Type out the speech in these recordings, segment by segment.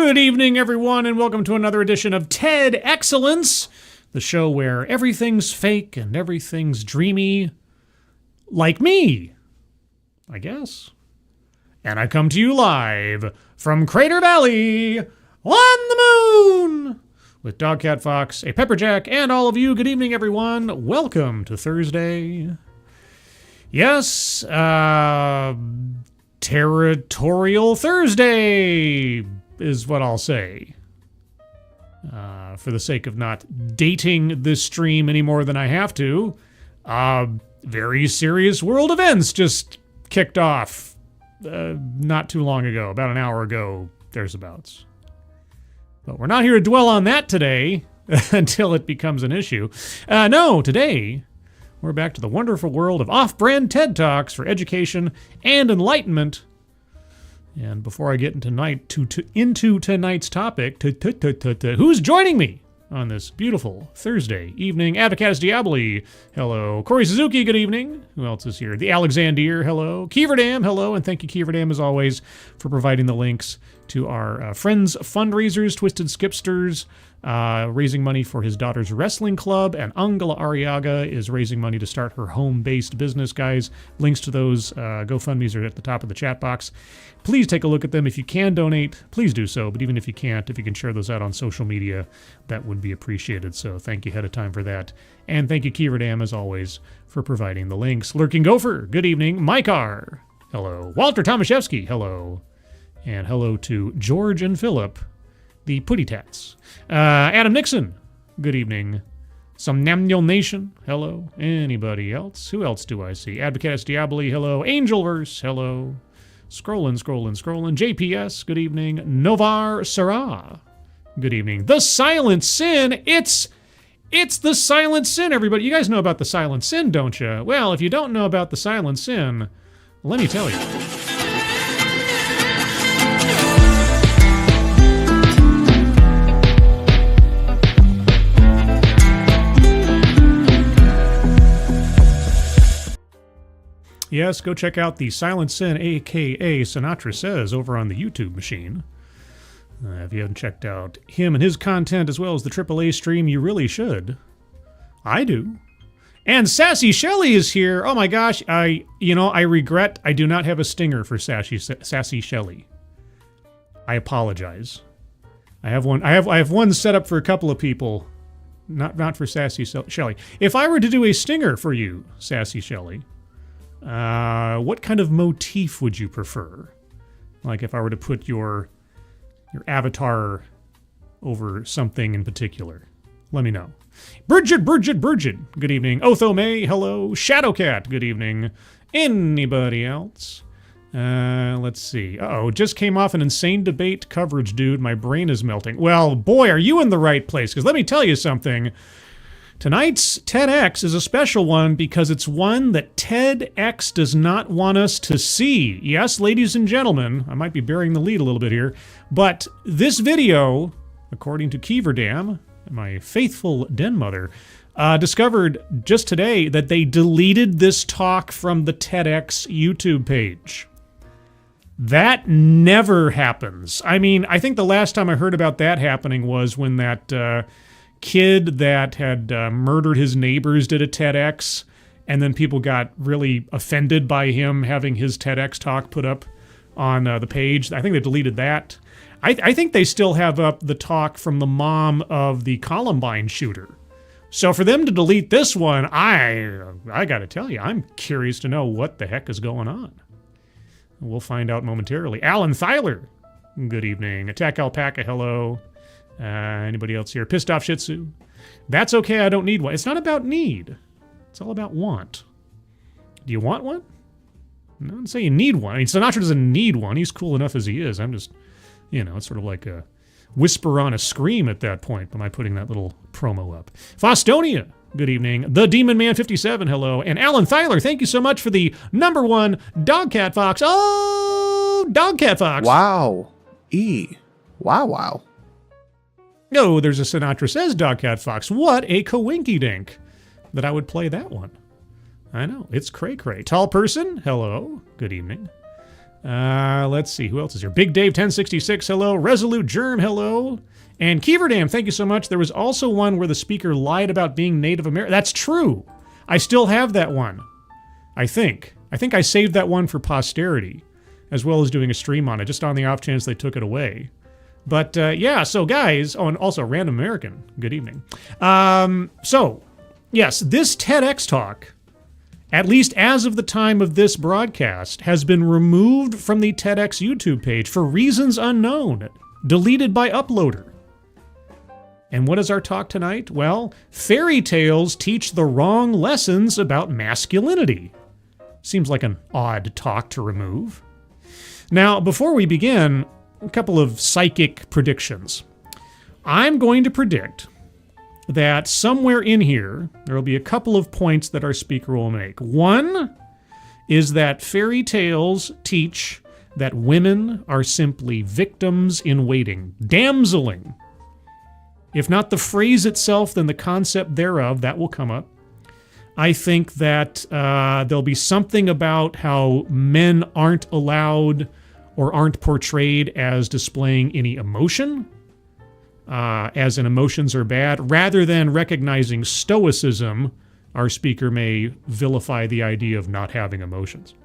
Good evening, everyone, and welcome to another edition of TEDXcellence, the show where everything's fake and everything's dreamy, like me, I guess. And I come to you live from Crater Valley on the moon with Dogcat Fox, a Pepperjack, and all of you. Good evening, everyone. Welcome to Thursday. Yes, Territorial Thursday is what I'll say. For the sake of not dating this stream any more than I have to, very serious world events just kicked off not too long ago, about an hour ago, thereabouts. But we're not here to dwell on that today until it becomes an issue. No, today we're back to the wonderful world of off-brand TED Talks for education and enlightenment. And before I get into tonight's topic, who's joining me on this beautiful Thursday evening? Advocatus Diaboli, hello. Corey Suzuki, good evening. Who else is here? The Alexandier, hello. Keeverdam, hello. And thank you, Keeverdam, as always, for providing the links to our friends' fundraisers, Twisted Skipsters, raising money for his daughter's wrestling club, and Angela Arriaga is raising money to start her home-based business, guys. Links to those GoFundMes are at the top of the chat box. Please take a look at them. If you can donate, please do so. But even if you can't, if you can share those out on social media, that would be appreciated. So thank you ahead of time for that. And thank you, Keeverdam, as always, for providing the links. Lurking Gopher, good evening. Mykar, hello. Walter Tomaszewski, hello. And hello to George and Philip, the Putty Tats. Adam Nixon, good evening. Somnamnul Nation, hello. Anybody else? Who else do I see? Advocatus Diaboli, hello. Angelverse, hello. Scrolling. JPS, good evening. Novar Sarah, good evening. The Silent Sin, it's the Silent Sin, everybody. You guys know about the Silent Sin, don't you? Well, if you don't know about the Silent Sin, let me tell you. Yes, go check out the Silent Sin, a.k.a. Sinatra Says, over on the YouTube machine. If you haven't checked out him and his content as well as the AAA stream, you really should. I do. And Sassy Shelley is here. Oh my gosh, I regret I do not have a stinger for Sassy Shelley. I apologize. I have one set up for a couple of people, not for Sassy Shelley. If I were to do a stinger for you, Sassy Shelley, what kind of motif would you prefer? Like if I were to put your avatar over something in particular. Let me know. Bridget, good evening. Otho May, hello. Shadowcat, good evening. Anybody else? Let's see. Just came off an insane debate coverage, dude. My brain is melting. Well, boy, are you in the right place, because let me tell you something. Tonight's TEDx is a special one because it's one that TEDx does not want us to see. Yes, ladies and gentlemen, I might be burying the lead a little bit here, but this video, according to Keeverdam, my faithful den mother, discovered just today that they deleted this talk from the TEDx YouTube page. That never happens. I mean, I think the last time I heard about that happening was when that kid that had murdered his neighbors did a TEDx, and then people got really offended by him having his TEDx talk put up on the page. I think they deleted that. I think they still have up the talk from the mom of the Columbine shooter. So for them to delete this one, I gotta tell you, I'm curious to know what the heck is going on. We'll find out momentarily. Alan Thyler, good evening. Attack Alpaca, hello. Anybody else here? Pissed Off Shih Tzu. That's okay, I don't need one. It's not about need. It's all about want. Do you want one? I don't say you need one. I mean, Sinatra doesn't need one. He's cool enough as he is. I'm just, it's sort of like a whisper on a scream at that point. Am I putting that little promo up? Fostonia, good evening. The Demon Man 57, hello. And Alan Thyler, thank you so much for the #1 Dogcat Fox. Oh, Dogcat Fox. Wow. Wow. No, there's a Sinatra Says Dogcat Fox. What a coinky-dink that I would play that one. I know, it's cray-cray. Tall person, hello, good evening. Let's see, who else is here? Big Dave 1066, hello. Resolute Germ, hello. And Keeverdam, thank you so much. There was also one where the speaker lied about being Native American. That's true. I still have that one, I think. I think I saved that one for posterity, as well as doing a stream on it, just on the off chance they took it away. But yeah, so guys, oh, and also Random American, good evening. So, yes, this TEDx talk, at least as of the time of this broadcast, has been removed from the TEDx YouTube page for reasons unknown, deleted by Uploader. And what is our talk tonight? Well, fairy tales teach the wrong lessons about masculinity. Seems like an odd talk to remove. Now, before we begin, a couple of psychic predictions. I'm going to predict that somewhere in here, there will be a couple of points that our speaker will make. One is that fairy tales teach that women are simply victims in waiting, damseling. If not the phrase itself, then the concept thereof, that will come up. I think that there'll be something about how men aren't allowed or aren't portrayed as displaying any emotion, as in emotions are bad. Rather than recognizing stoicism, our speaker may vilify the idea of not having emotions.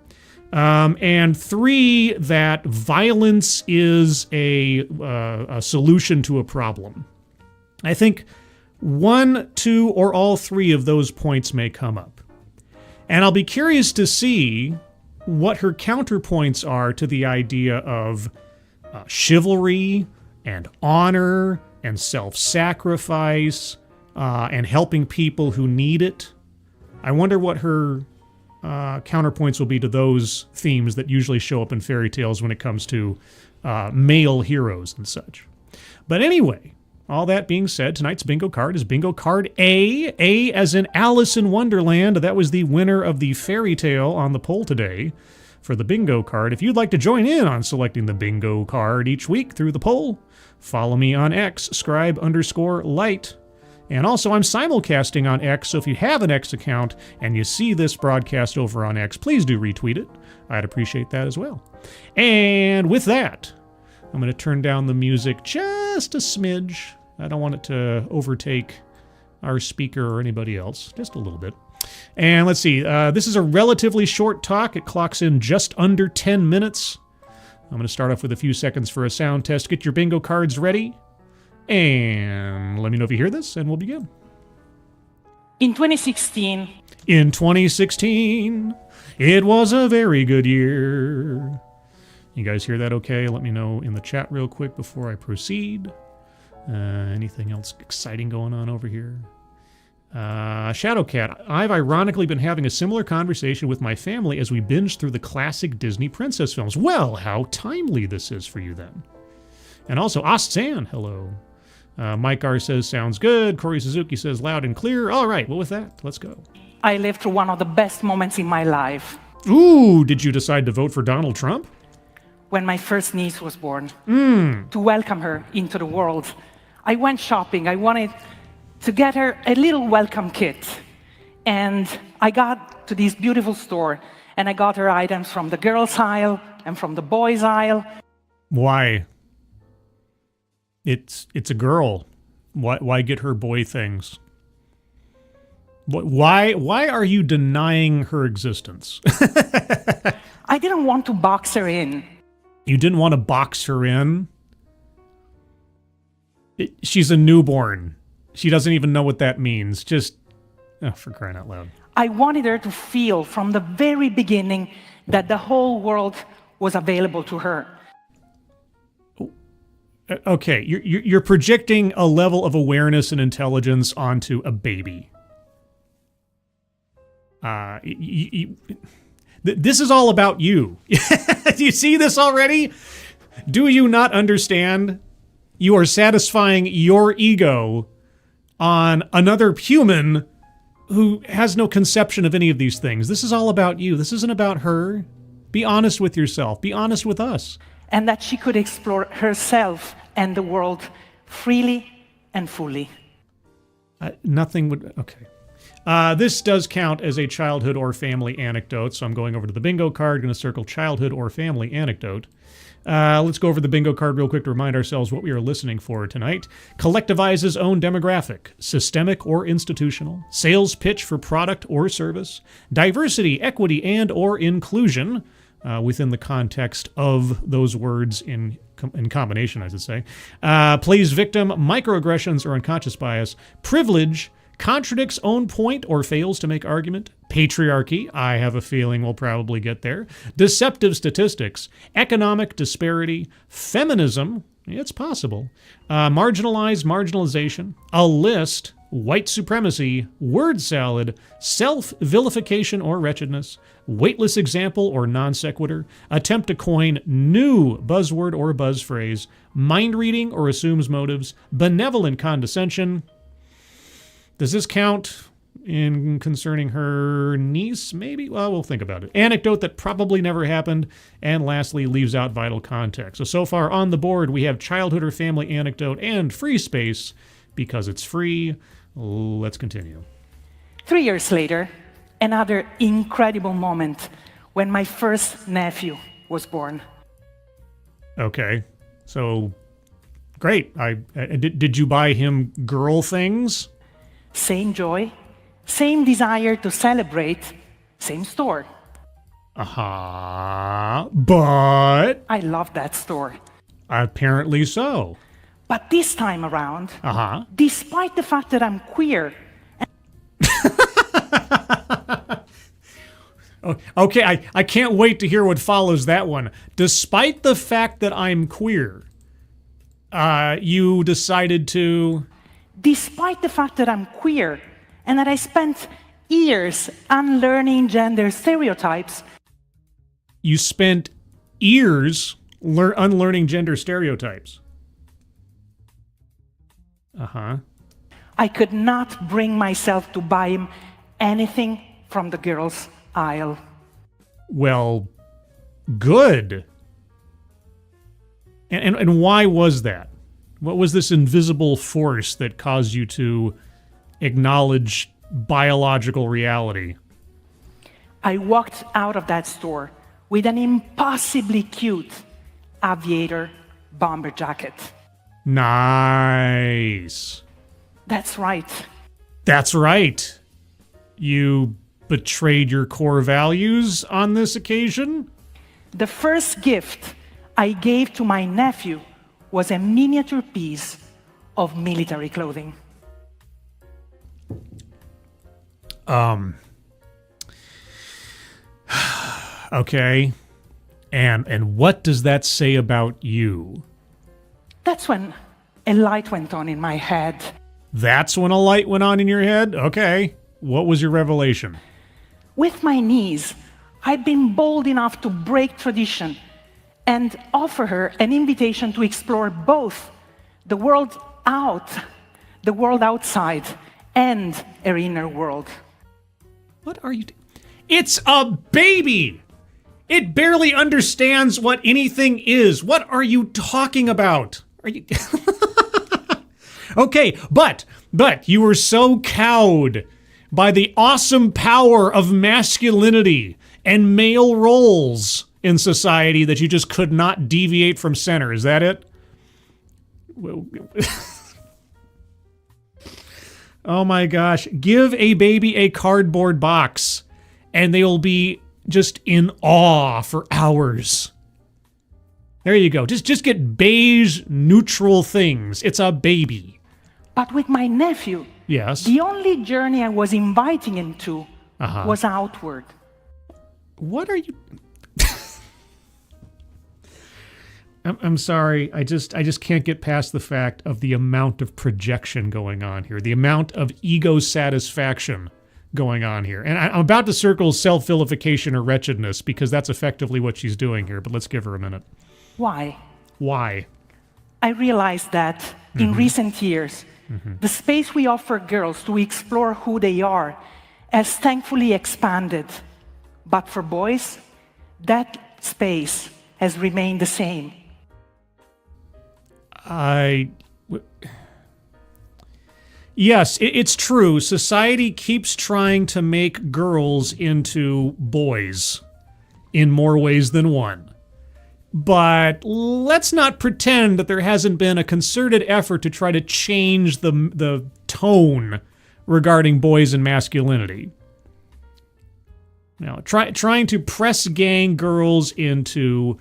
And three, that violence is a solution to a problem. I think one, two, or all three of those points may come up. And I'll be curious to see what her counterpoints are to the idea of chivalry and honor and self-sacrifice and helping people who need it. I wonder what her counterpoints will be to those themes that usually show up in fairy tales when it comes to male heroes and such. But anyway, all that being said, tonight's bingo card is bingo card A. A as in Alice in Wonderland. That was the winner of the fairy tale on the poll today for the bingo card. If you'd like to join in on selecting the bingo card each week through the poll, follow me on X, scribe_light. And also, I'm simulcasting on X, so if you have an X account and you see this broadcast over on X, please do retweet it. I'd appreciate that as well. And with that, I'm going to turn down the music just a smidge. I don't want it to overtake our speaker or anybody else, just a little bit. And let's see, this is a relatively short talk. It clocks in just under 10 minutes. I'm going to start off with a few seconds for a sound test. Get your bingo cards ready, and let me know if you hear this, and we'll begin. In 2016, it was a very good year. You guys hear that okay? Let me know in the chat real quick before I proceed. Anything else exciting going on over here? Shadowcat, I've ironically been having a similar conversation with my family as we binge through the classic Disney princess films. Well, how timely this is for you then. And also, Ostzan, hello. Mike R says, sounds good. Corey Suzuki says, loud and clear. All right, well, with that, let's go. I lived through one of the best moments in my life. Ooh, did you decide to vote for Donald Trump? When my first niece was born, to welcome her into the world. I went shopping. I wanted to get her a little welcome kit. And I got to this beautiful store, and I got her items from the girls' aisle and from the boys' aisle. Why? It's a girl. Why get her boy things? Why are you denying her existence? I didn't want to box her in. You didn't want to box her in? She's a newborn. She doesn't even know what that means. Just, oh, for crying out loud. I wanted her to feel from the very beginning that the whole world was available to her. Okay, you're projecting a level of awareness and intelligence onto a baby. This is all about you. Do you see this already? Do you not understand? You are satisfying your ego on another human who has no conception of any of these things. This is all about you. This isn't about her. Be honest with yourself. Be honest with us. And that she could explore herself and the world freely and fully. Nothing would... Okay. This does count as a childhood or family anecdote, so I'm going over to the bingo card, going to circle childhood or family anecdote. Let's go over the bingo card real quick to remind ourselves what we are listening for tonight. Collectivizes own demographic, systemic or institutional, sales pitch for product or service, diversity, equity, and or inclusion, within the context of those words in combination, I should say, plays victim, microaggressions or unconscious bias, privilege, contradicts own point or fails to make argument, patriarchy, I have a feeling we'll probably get there, deceptive statistics, economic disparity, feminism, it's possible, marginalization, a list, white supremacy, word salad, self-vilification or wretchedness, weightless example or non sequitur, attempt to coin new buzzword or buzz phrase, mind reading or assumes motives, benevolent condescension. Does this count in concerning her niece, maybe? Well, we'll think about it. Anecdote that probably never happened, and lastly, leaves out vital context. So far on the board, we have childhood or family anecdote and free space because it's free. Let's continue. 3 years later, another incredible moment when my first nephew was born. Okay, so great. Did you buy him girl things? Same joy, same desire to celebrate, same store. But I love that store. apparently so. But this time around, despite the fact that I'm queer. Okay, I can't wait to hear what follows that one. Despite the fact that I'm queer, you decided to... Despite the fact that I'm queer and that I spent years unlearning gender stereotypes. You spent years unlearning gender stereotypes. I could not bring myself to buy him anything from the girls' aisle. Well, good. And why was that? What was this invisible force that caused you to acknowledge biological reality? I walked out of that store with an impossibly cute aviator bomber jacket. Nice. That's right. That's right. You betrayed your core values on this occasion? The first gift I gave to my nephew was a miniature piece of military clothing. Okay. And what does that say about you? That's when a light went on in my head. That's when a light went on in your head? Okay. What was your revelation? With my niece, I'd been bold enough to break tradition and offer her an invitation to explore both the world outside, and her inner world. What are you doing? It's a baby! It barely understands what anything is. What are you talking about? Are you... Okay, but you were so cowed by the awesome power of masculinity and male roles in society that you just could not deviate from center. Is that it? Oh my gosh. Give a baby a cardboard box and they'll be just in awe for hours. There you go. Just get beige, neutral things. It's a baby. But with my nephew, yes, the only journey I was inviting him to was outward. What are you... I'm sorry. I just can't get past the fact of the amount of projection going on here, the amount of ego satisfaction going on here. And I'm about to circle self-vilification or wretchedness because that's effectively what she's doing here, but let's give her a minute. Why? Why? I realized that in recent years, the space we offer girls to explore who they are has thankfully expanded. But for boys, that space has remained the same. Yes, it's true. Society keeps trying to make girls into boys in more ways than one. But let's not pretend that there hasn't been a concerted effort to try to change the tone regarding boys and masculinity. Now, trying to press gang girls into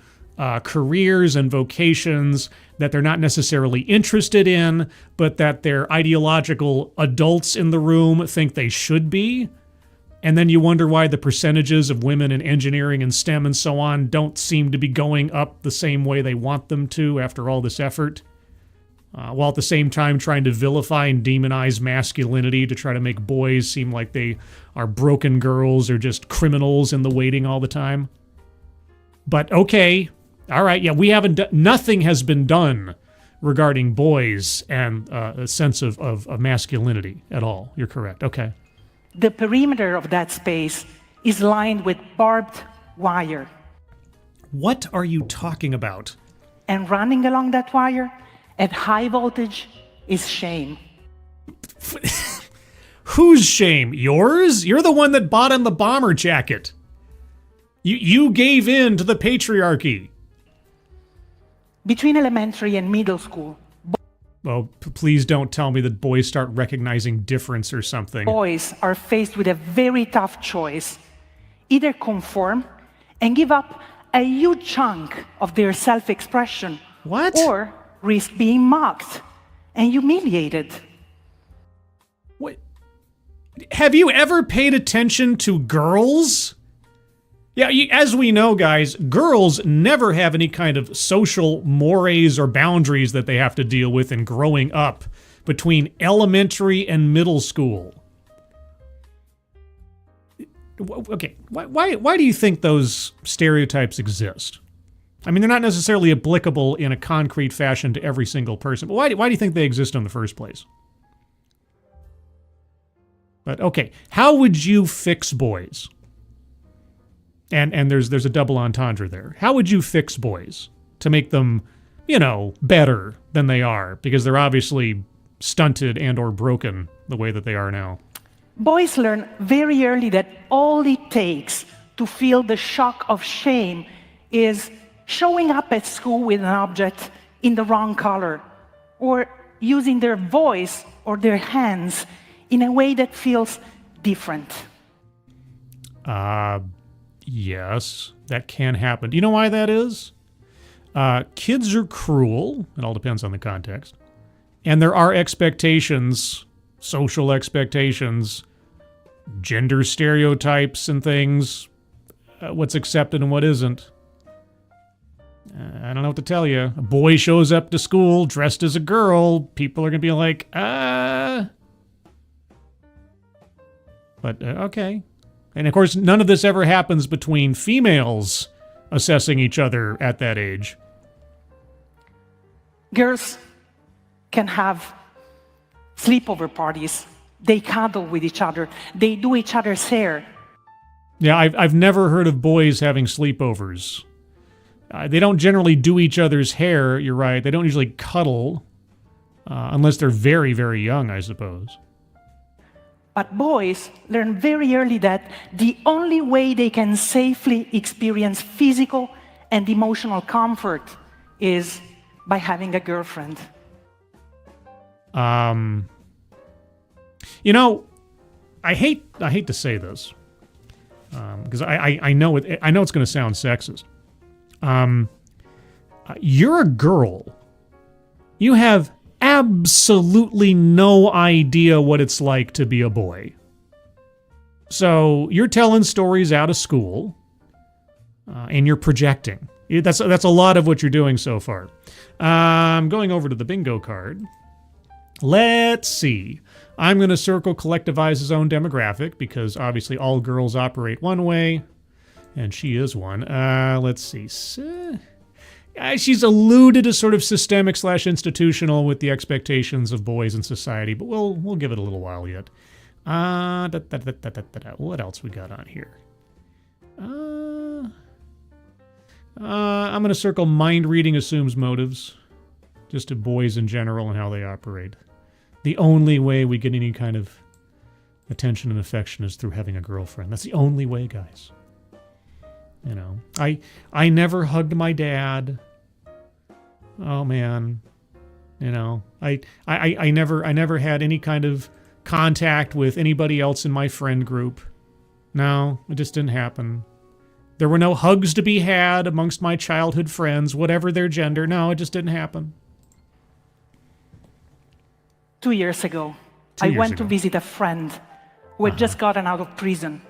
careers and vocations that they're not necessarily interested in, but that their ideological adults in the room think they should be. And then you wonder why the percentages of women in engineering and STEM and so on don't seem to be going up the same way they want them to after all this effort. While at the same time trying to vilify and demonize masculinity to try to make boys seem like they are broken girls or just criminals in the waiting all the time. But okay, all right, yeah, we haven't nothing has been done regarding boys and a sense of masculinity at all. You're correct. Okay. The perimeter of that space is lined with barbed wire. What are you talking about? And running along that wire at high voltage is shame. Whose shame? Yours? You're the one that bought him the bomber jacket. You gave in to the patriarchy. Between elementary and middle school, Oh, please don't tell me that boys start recognizing difference or something. boys are faced with a very tough choice. Either conform and give up a huge chunk of their self-expression. What? Or risk being mocked and humiliated. What? Have you ever paid attention to girls? Yeah, as we know, guys, girls never have any kind of social mores or boundaries that they have to deal with in growing up between elementary and middle school. Okay, why do you think those stereotypes exist? I mean, they're not necessarily applicable in a concrete fashion to every single person, but why do you think they exist in the first place? But okay, how would you fix boys? And there's a double entendre there. How would you fix boys to make them, better than they are? Because they're obviously stunted and or broken the way that they are now. Boys learn very early that all it takes to feel the shock of shame is showing up at school with an object in the wrong color, or using their voice or their hands in a way that feels different. Yes, that can happen. Do you know why that is? Kids are cruel. It all depends on the context. And there are expectations, social expectations, gender stereotypes and things, what's accepted and what isn't. I don't know what to tell you. A boy shows up to school dressed as a girl, people are going to be like, But, okay. And of course, none of this ever happens between females assessing each other at that age. Girls can have sleepover parties. They cuddle with each other. They do each other's hair. Yeah, I've never heard of boys having sleepovers. They don't generally do each other's hair, you're right. They don't usually cuddle, unless they're very, very young, I suppose. But boys learn very early that the only way they can safely experience physical and emotional comfort is by having a girlfriend. I hate to say this, because I know it's going to sound sexist. You're a girl. You have absolutely no idea what it's like to be a boy. So you're telling stories out of school, and you're projecting. That's a lot of what you're doing so far. I'm going over to the bingo card. Let's see. I'm going to circle collectivize his own demographic, because obviously all girls operate one way, and she is one. Let's see. She's alluded to sort of systemic/institutional with the expectations of boys in society, but we'll give it a little while yet. What else we got on here? I'm going to circle mind reading assumes motives, just to boys in general and how they operate. The only way we get any kind of attention and affection is through having a girlfriend. That's the only way, guys. You know, I never hugged my dad. Oh man, you know, I never had any kind of contact with anybody else in my friend group. No, it just didn't happen. There were no hugs to be had amongst my childhood friends, whatever their gender. No, it just didn't happen. 2 years ago, I went to visit a friend who had just gotten out of prison.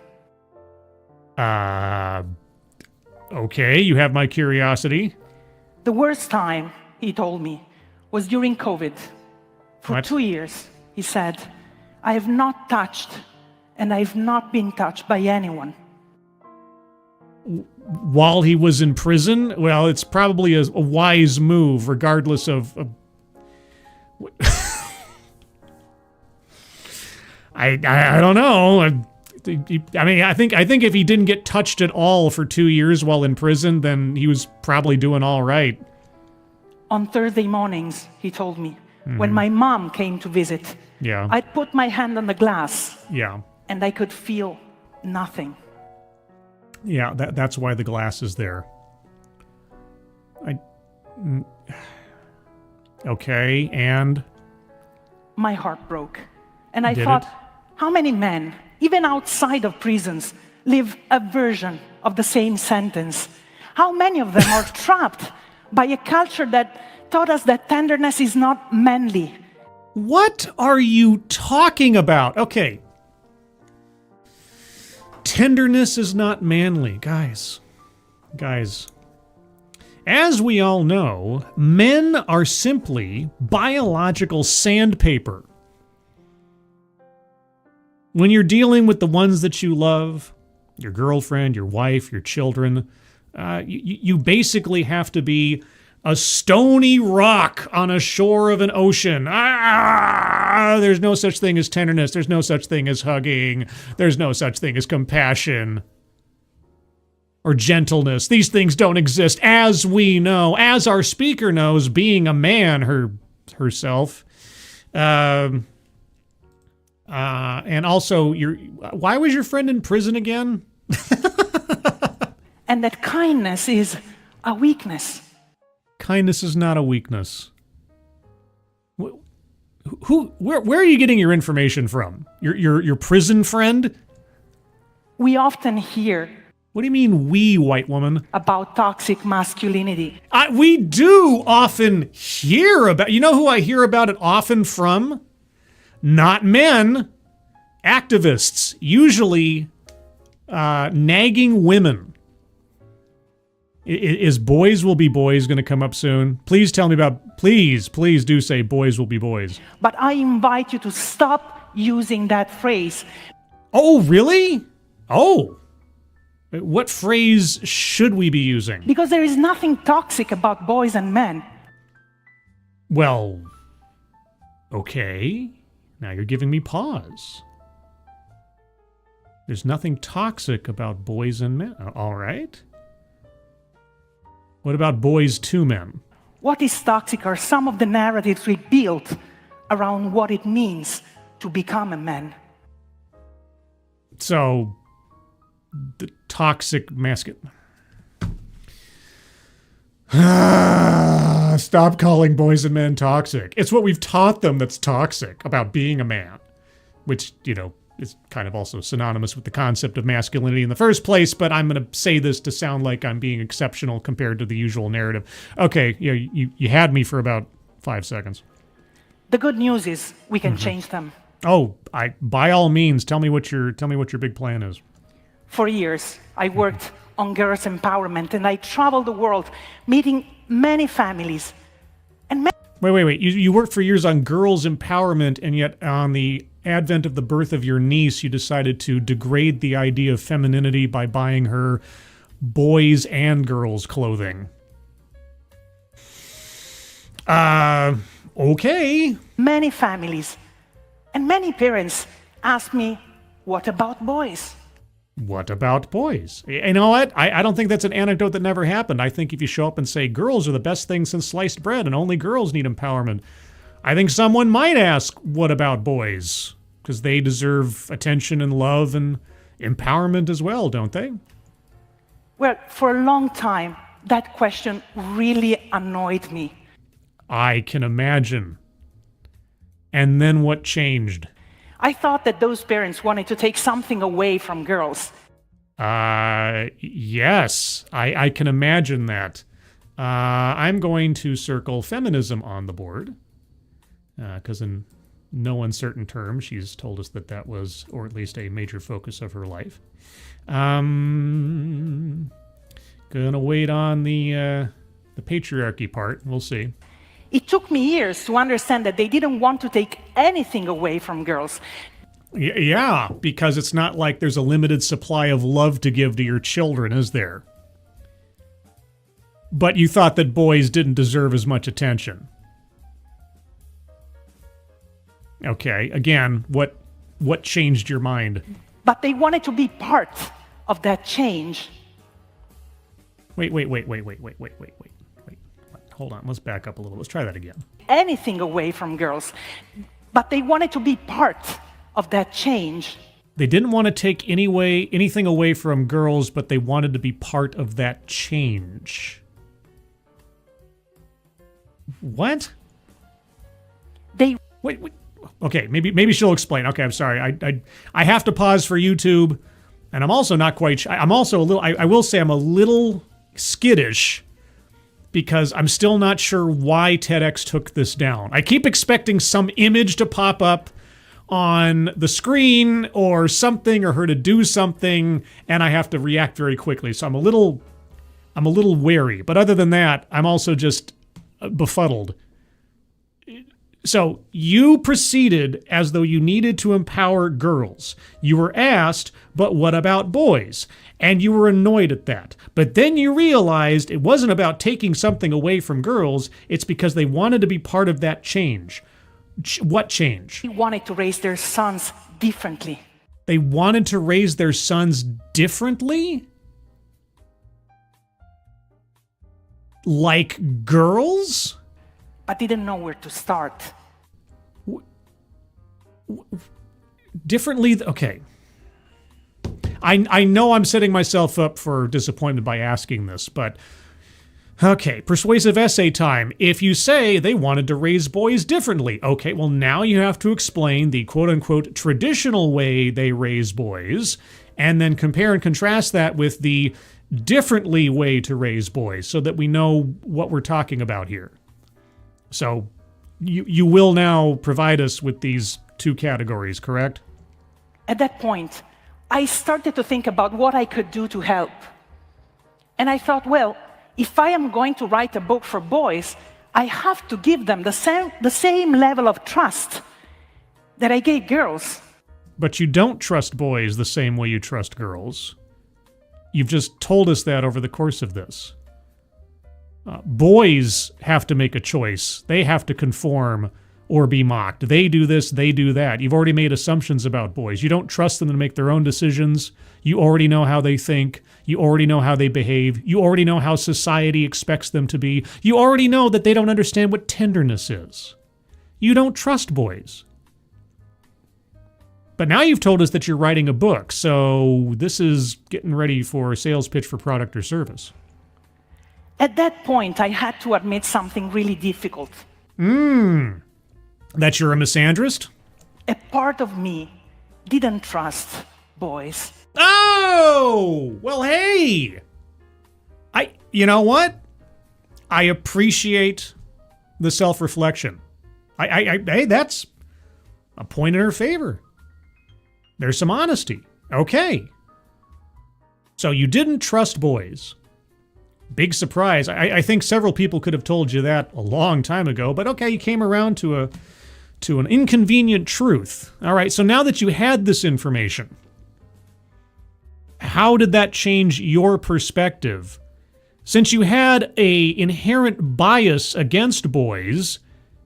Okay, you have my curiosity. The worst time, he told me, was during COVID. For What? 2 years, he said, I have not touched and I've not been touched by anyone. While he was in prison? Well, it's probably a wise move, regardless of I don't know. I mean, I think if he didn't get touched at all for 2 years while in prison, then he was probably doing all right. On Thursday mornings, he told me, when my mom came to visit, Yeah. I'd put my hand on the glass Yeah. and I could feel nothing. Yeah, that's why the glass is there. Okay, and? My heart broke. And I Did thought, it? how many men, even outside of prisons, live a version of the same sentence? How many of them are trapped by a culture that taught us that tenderness is not manly? What are you talking about? Okay. Tenderness is not manly. Guys. As we all know, men are simply biological sandpaper. When you're dealing with the ones that you love, your girlfriend, your wife, your children, you basically have to be a stony rock on a shore of an ocean. There's no such thing as tenderness. There's no such thing as hugging. There's no such thing as compassion or gentleness. These things don't exist, as we know, as our speaker knows, being a man herself. And also, why was your friend in prison again? And that kindness is a weakness. Kindness is not a weakness. Where are you getting your information from? Your prison friend? We often hear What do you mean, we, white woman? about toxic masculinity. We do often hear about. You know who I hear about it often from? Not men, activists, usually nagging women. Is Boys Will Be Boys going to come up soon? Please tell me about, please do say Boys Will Be Boys. But I invite you to stop using that phrase. Oh, really? Oh. What phrase should we be using? Because there is nothing toxic about boys and men. Well, okay. Now you're giving me pause. There's nothing toxic about boys and men. All right. What about boys to men? What is toxic are some of the narratives we built around what it means to become a man. So, the toxic masculine. Stop calling boys and men toxic. It's what we've taught them that's toxic about being a man, which, you know, is kind of also synonymous with the concept of masculinity in the first place, but I'm going to say this to sound like I'm being exceptional compared to the usual narrative. Okay, you had me for about 5 seconds. The good news is we can change them. Oh, by all means, tell me what your big plan is. For years, I worked on girls' empowerment, and I traveled the world meeting many families. And Wait. You worked for years on girls' empowerment, and yet on the advent of the birth of your niece, you decided to degrade the idea of femininity by buying her boys and girls clothing. Okay. many families and many parents ask me, what about boys? What about boys? You know what? I don't think that's an anecdote that never happened. I think if you show up and say girls are the best thing since sliced bread and only girls need empowerment, I think someone might ask, what about boys? Because they deserve attention and love and empowerment as well, don't they? Well, for a long time, that question really annoyed me. I can imagine. And then what changed? I thought that those parents wanted to take something away from girls. Yes, I can imagine that. I'm going to circle feminism on the board, because in no uncertain terms, she's told us that that was, or at least a major focus of her life. Gonna wait on the patriarchy part. We'll see. It took me years to understand that they didn't want to take anything away from girls. Yeah, because it's not like there's a limited supply of love to give to your children, is there? But you thought that boys didn't deserve as much attention. Okay, again, what changed your mind? But they wanted to be part of that change. Wait. Hold on, let's back up a little. Let's try that again. Anything away from girls. But they wanted to be part of that change. They didn't want to take anything away from girls, but they wanted to be part of that change. What? They Wait. Okay, maybe she'll explain. Okay, I'm sorry. I have to pause for YouTube, and I'm also not quite. I'm also a little. I will say I'm a little skittish because I'm still not sure why TEDx took this down. I keep expecting some image to pop up on the screen or something, or her to do something, and I have to react very quickly. So I'm a little wary. But other than that, I'm also just befuddled. So you proceeded as though you needed to empower girls. You were asked, but what about boys? And you were annoyed at that. But then you realized it wasn't about taking something away from girls. It's because they wanted to be part of that change. What change? They wanted to raise their sons differently. They wanted to raise their sons differently? Like girls? But didn't know where to start. Differently? Okay. I know I'm setting myself up for disappointment by asking this, but okay, persuasive essay time. If you say they wanted to raise boys differently, okay, well now you have to explain the quote-unquote traditional way they raise boys, and then compare and contrast that with the differently way to raise boys so that we know what we're talking about here. So you will now provide us with these two categories, correct? At that point, I started to think about what I could do to help. And I thought, well, if I am going to write a book for boys, I have to give them the same level of trust that I gave girls. But you don't trust boys the same way you trust girls. You've just told us that over the course of this. Boys have to make a choice. They have to conform or be mocked. They do this, they do that. You've already made assumptions about boys. You don't trust them to make their own decisions. You already know how they think. You already know how they behave. You already know how society expects them to be. You already know that they don't understand what tenderness is. You don't trust boys. But now you've told us that you're writing a book, so this is getting ready for a sales pitch for product or service. At that point, I had to admit something really difficult. That you're a misandrist? A part of me didn't trust boys. Oh! Well, hey! You know what? I appreciate the self-reflection. Hey, that's a point in her favor. There's some honesty. Okay. So you didn't trust boys. Big surprise. I think several people could have told you that a long time ago, but okay, you came around to an inconvenient truth. All right, so now that you had this information, how did that change your perspective? Since you had an inherent bias against boys,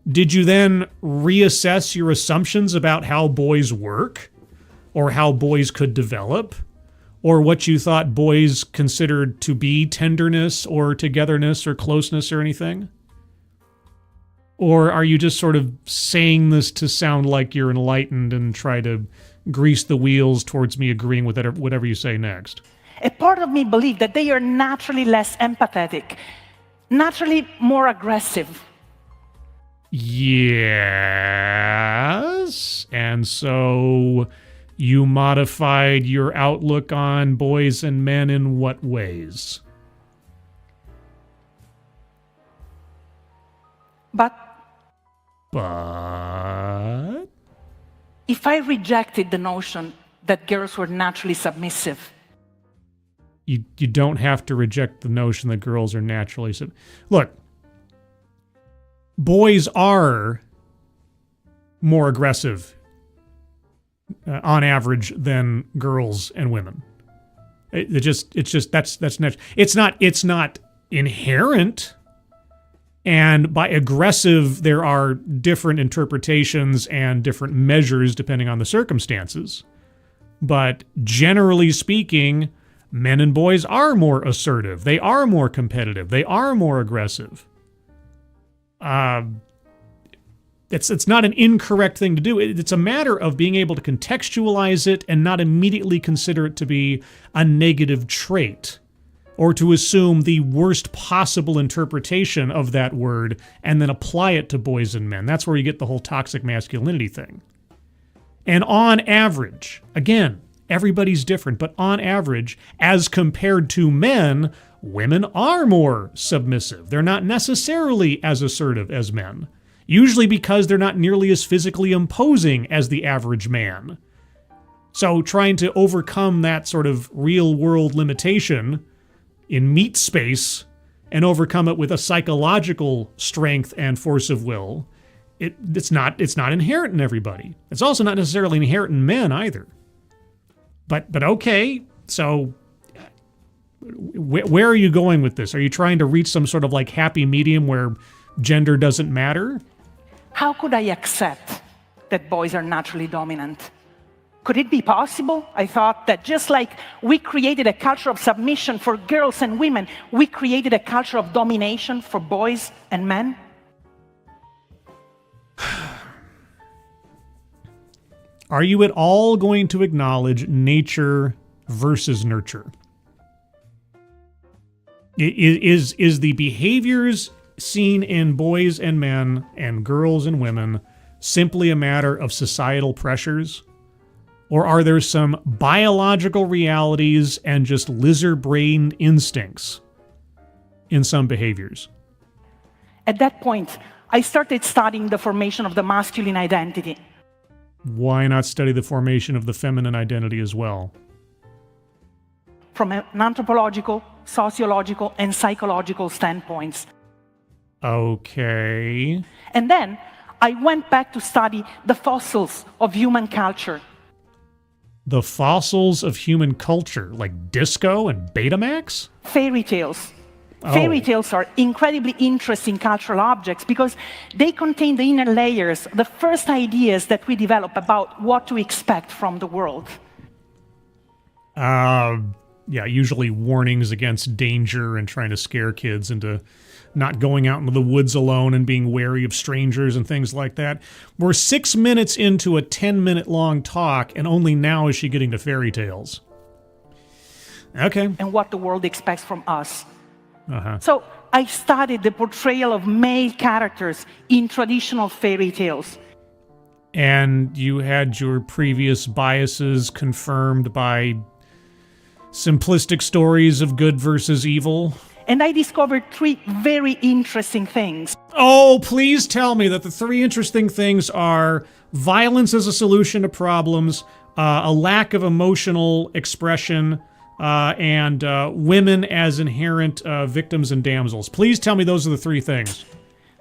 did you then reassess your assumptions about how boys work, or how boys could develop, or what you thought boys considered to be tenderness or togetherness or closeness or anything? Or are you just sort of saying this to sound like you're enlightened and try to grease the wheels towards me agreeing with whatever you say next? A part of me believes that they are naturally less empathetic, naturally more aggressive. Yes. And so you modified your outlook on boys and men in what ways? But if I rejected the notion that girls were naturally submissive, you don't have to reject the notion that girls are naturally submissive. Look, boys are more aggressive on average than girls and women. It's just that's natural. It's not inherent. And by aggressive, there are different interpretations and different measures depending on the circumstances. But generally speaking, men and boys are more assertive. They are more competitive. They are more aggressive. It's not an incorrect thing to do. It's a matter of being able to contextualize it and not immediately consider it to be a negative trait, or to assume the worst possible interpretation of that word and then apply it to boys and men. That's where you get the whole toxic masculinity thing. And on average, again, everybody's different, but on average, as compared to men, women are more submissive. They're not necessarily as assertive as men, usually because they're not nearly as physically imposing as the average man. So trying to overcome that sort of real-world limitation in meat space and overcome it with a psychological strength and force of will, it's not inherent in everybody. It's also not necessarily inherent in men either. But okay, so where are you going with this? Are you trying to reach some sort of like happy medium where gender doesn't matter? How could I accept that boys are naturally dominant? Could it be possible? I thought that just like we created a culture of submission for girls and women, we created a culture of domination for boys and men. Are you at all going to acknowledge nature versus nurture? Is the behaviors seen in boys and men and girls and women simply a matter of societal pressures? Or are there some biological realities and just lizard-brained instincts in some behaviors? At that point, I started studying the formation of the masculine identity. Why not study the formation of the feminine identity as well? From an anthropological, sociological, and psychological standpoints. Okay. And then I went back to study the fossils of human culture. The fossils of human culture, like disco and Betamax? Fairy tales. Oh. Fairy tales are incredibly interesting cultural objects because they contain the inner layers, the first ideas that we develop about what to expect from the world. Yeah, usually warnings against danger and trying to scare kids into not going out into the woods alone and being wary of strangers and things like that. We're 6 minutes into a 10-minute long talk, and only now is she getting to fairy tales. Okay. And what the world expects from us. Uh-huh. So I studied the portrayal of male characters in traditional fairy tales. And you had your previous biases confirmed by simplistic stories of good versus evil? And I discovered 3 very interesting things. Oh, please tell me that the 3 interesting things are violence as a solution to problems, a lack of emotional expression, and women as inherent victims and damsels. Please tell me those are the 3 things.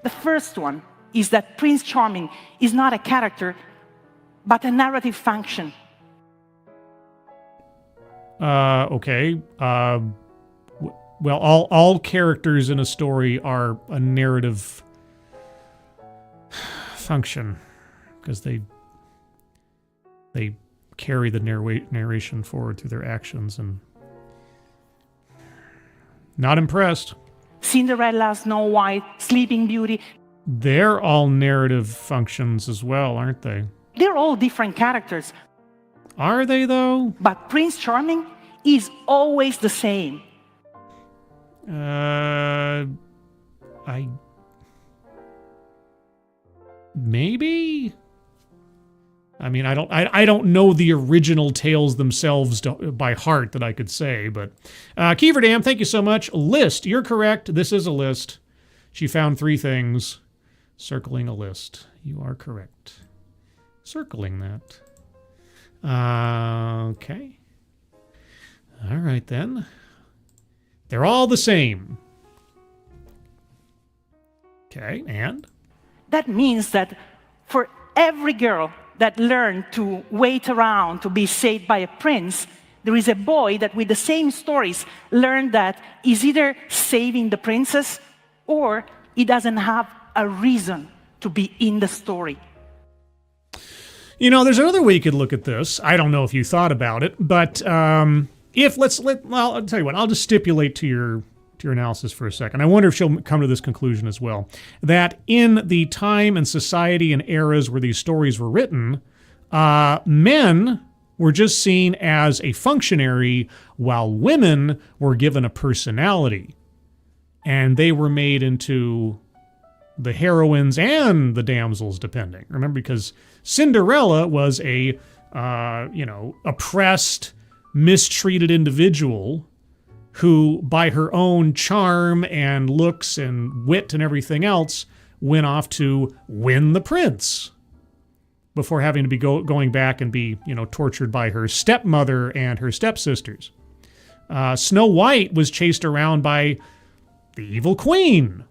The first one is that Prince Charming is not a character, but a narrative function. Okay. Well, all characters in a story are a narrative function because they carry the narration forward through their actions, and not impressed. Cinderella, Snow White, Sleeping Beauty, They're all narrative functions as well, aren't they? They're all different characters, Are they, though? but Prince Charming is always the same. Maybe? I mean, I don't know the original tales themselves by heart that I could say, but Keeverdam, thank you so much. List, you're correct. This is a list. She found 3 things. Circling a list. You are correct. Circling that. Okay. All right, then. They're all the same. Okay, and? That means that for every girl that learned to wait around to be saved by a prince, there is a boy that with the same stories learned that he's either saving the princess or he doesn't have a reason to be in the story. You know, there's another way you could look at this. I don't know if you thought about it, but well, I'll tell you what, I'll just stipulate to your analysis for a second. I wonder if she'll come to this conclusion as well. That in the time and society and eras where these stories were written, men were just seen as a functionary while women were given a personality. And they were made into the heroines and the damsels, depending. Remember, because Cinderella was a, oppressed, mistreated individual who, by her own charm and looks and wit and everything else, went off to win the prince before having to be going back and be, tortured by her stepmother and her stepsisters. Snow White was chased around by the evil queen,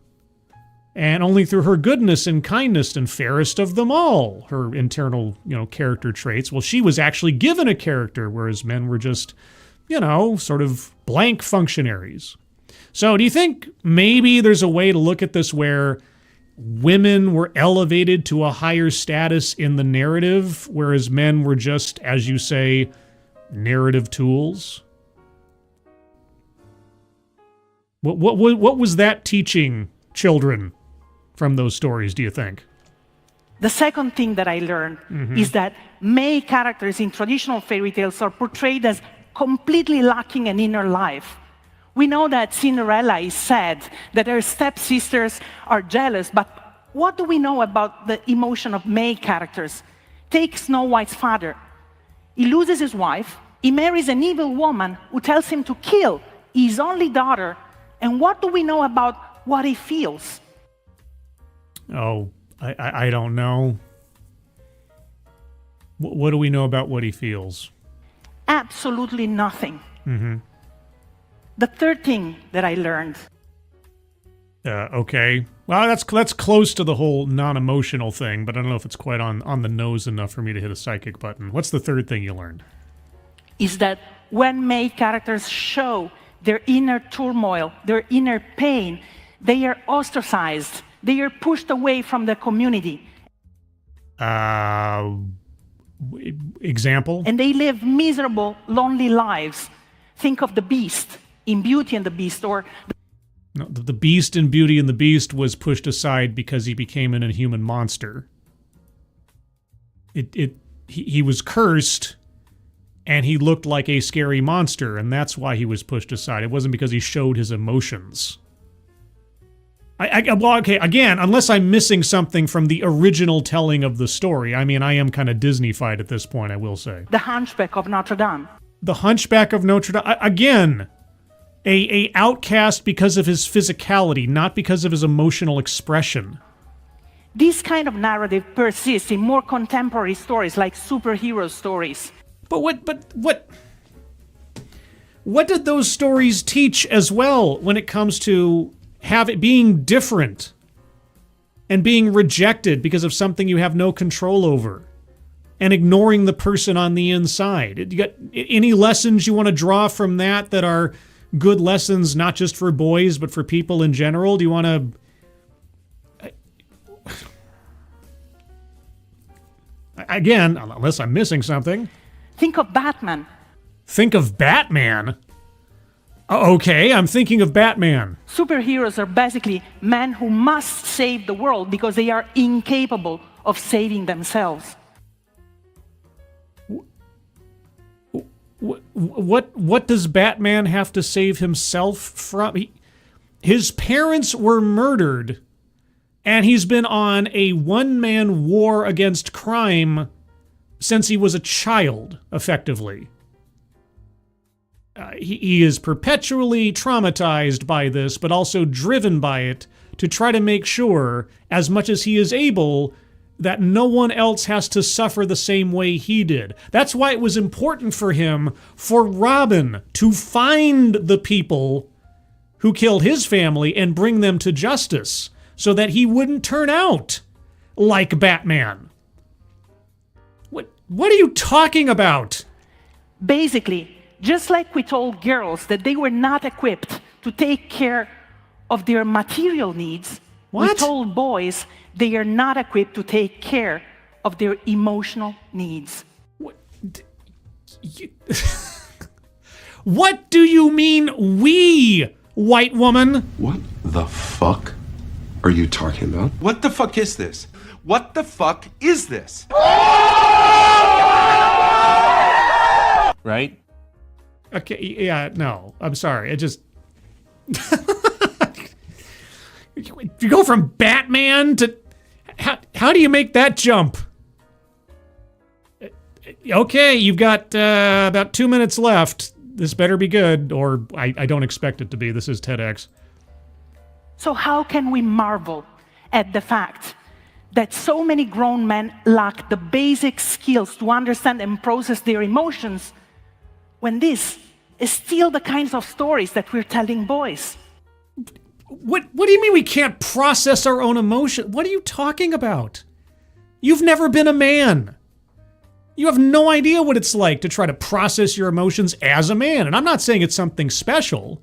and only through her goodness and kindness and fairest of them all, her internal, character traits. Well, she was actually given a character, whereas men were just, sort of blank functionaries. So do you think maybe there's a way to look at this where women were elevated to a higher status in the narrative, whereas men were just, as you say, narrative tools? What was that teaching children from those stories, do you think? The second thing that I learned is that male characters in traditional fairy tales are portrayed as completely lacking an inner life. We know that Cinderella is sad, that her stepsisters are jealous, but what do we know about the emotion of male characters? Take Snow White's father. He loses his wife, he marries an evil woman who tells him to kill his only daughter, and what do we know about what he feels? Oh, I don't know. What do we know about what he feels? Absolutely nothing. The third thing that I learned. Okay. Well, that's close to the whole non-emotional thing, but I don't know if it's quite on the nose enough for me to hit a psychic button. What's the third thing you learned? Is that when male characters show their inner turmoil, their inner pain, they are ostracized. They are pushed away from the community. Example? And they live miserable, lonely lives. Think of the Beast in Beauty and the Beast, or... No, the Beast in Beauty and the Beast was pushed aside because he became an inhuman monster. He was cursed, and he looked like a scary monster, and that's why he was pushed aside. It wasn't because he showed his emotions. Well, okay, again, unless I'm missing something from the original telling of the story. I mean, I am kind of Disney-fied at this point, I will say. The Hunchback of Notre Dame. The Hunchback of Notre Dame. Again, a outcast because of his physicality, not because of his emotional expression. This kind of narrative persists in more contemporary stories like superhero stories. But what did those stories teach as well when it comes to being different and being rejected because of something you have no control over and ignoring the person on the inside? You got any lessons you want to draw from that are good lessons, not just for boys, but for people in general? Do you want to... Again, unless I'm missing something. Think of Batman. Think of Batman? Okay, I'm thinking of Batman. Superheroes are basically men who must save the world because they are incapable of saving themselves. What does Batman have to save himself from? His parents were murdered, and he's been on a one-man war against crime since he was a child, effectively. He is perpetually traumatized by this, but also driven by it to try to make sure, as much as he is able, that no one else has to suffer the same way he did. That's why it was important for him, for Robin, to find the people who killed his family and bring them to justice, so that he wouldn't turn out like Batman. What are you talking about? Basically, just like we told girls that they were not equipped to take care of their material needs, we told boys they are not equipped to take care of their emotional needs. What do you mean, we, white woman? What the fuck are you talking about? What the fuck is this? What the fuck is this? Right? Okay, yeah, no, I'm sorry. It just... You go from Batman to... How do you make that jump? Okay, you've got about 2 minutes left. This better be good, or I don't expect it to be. This is TEDx. So how can we marvel at the fact that so many grown men lack the basic skills to understand and process their emotions when this is still the kinds of stories that we're telling boys? What do you mean we can't process our own emotion? What are you talking about? You've never been a man. You have no idea what it's like to try to process your emotions as a man. And I'm not saying it's something special,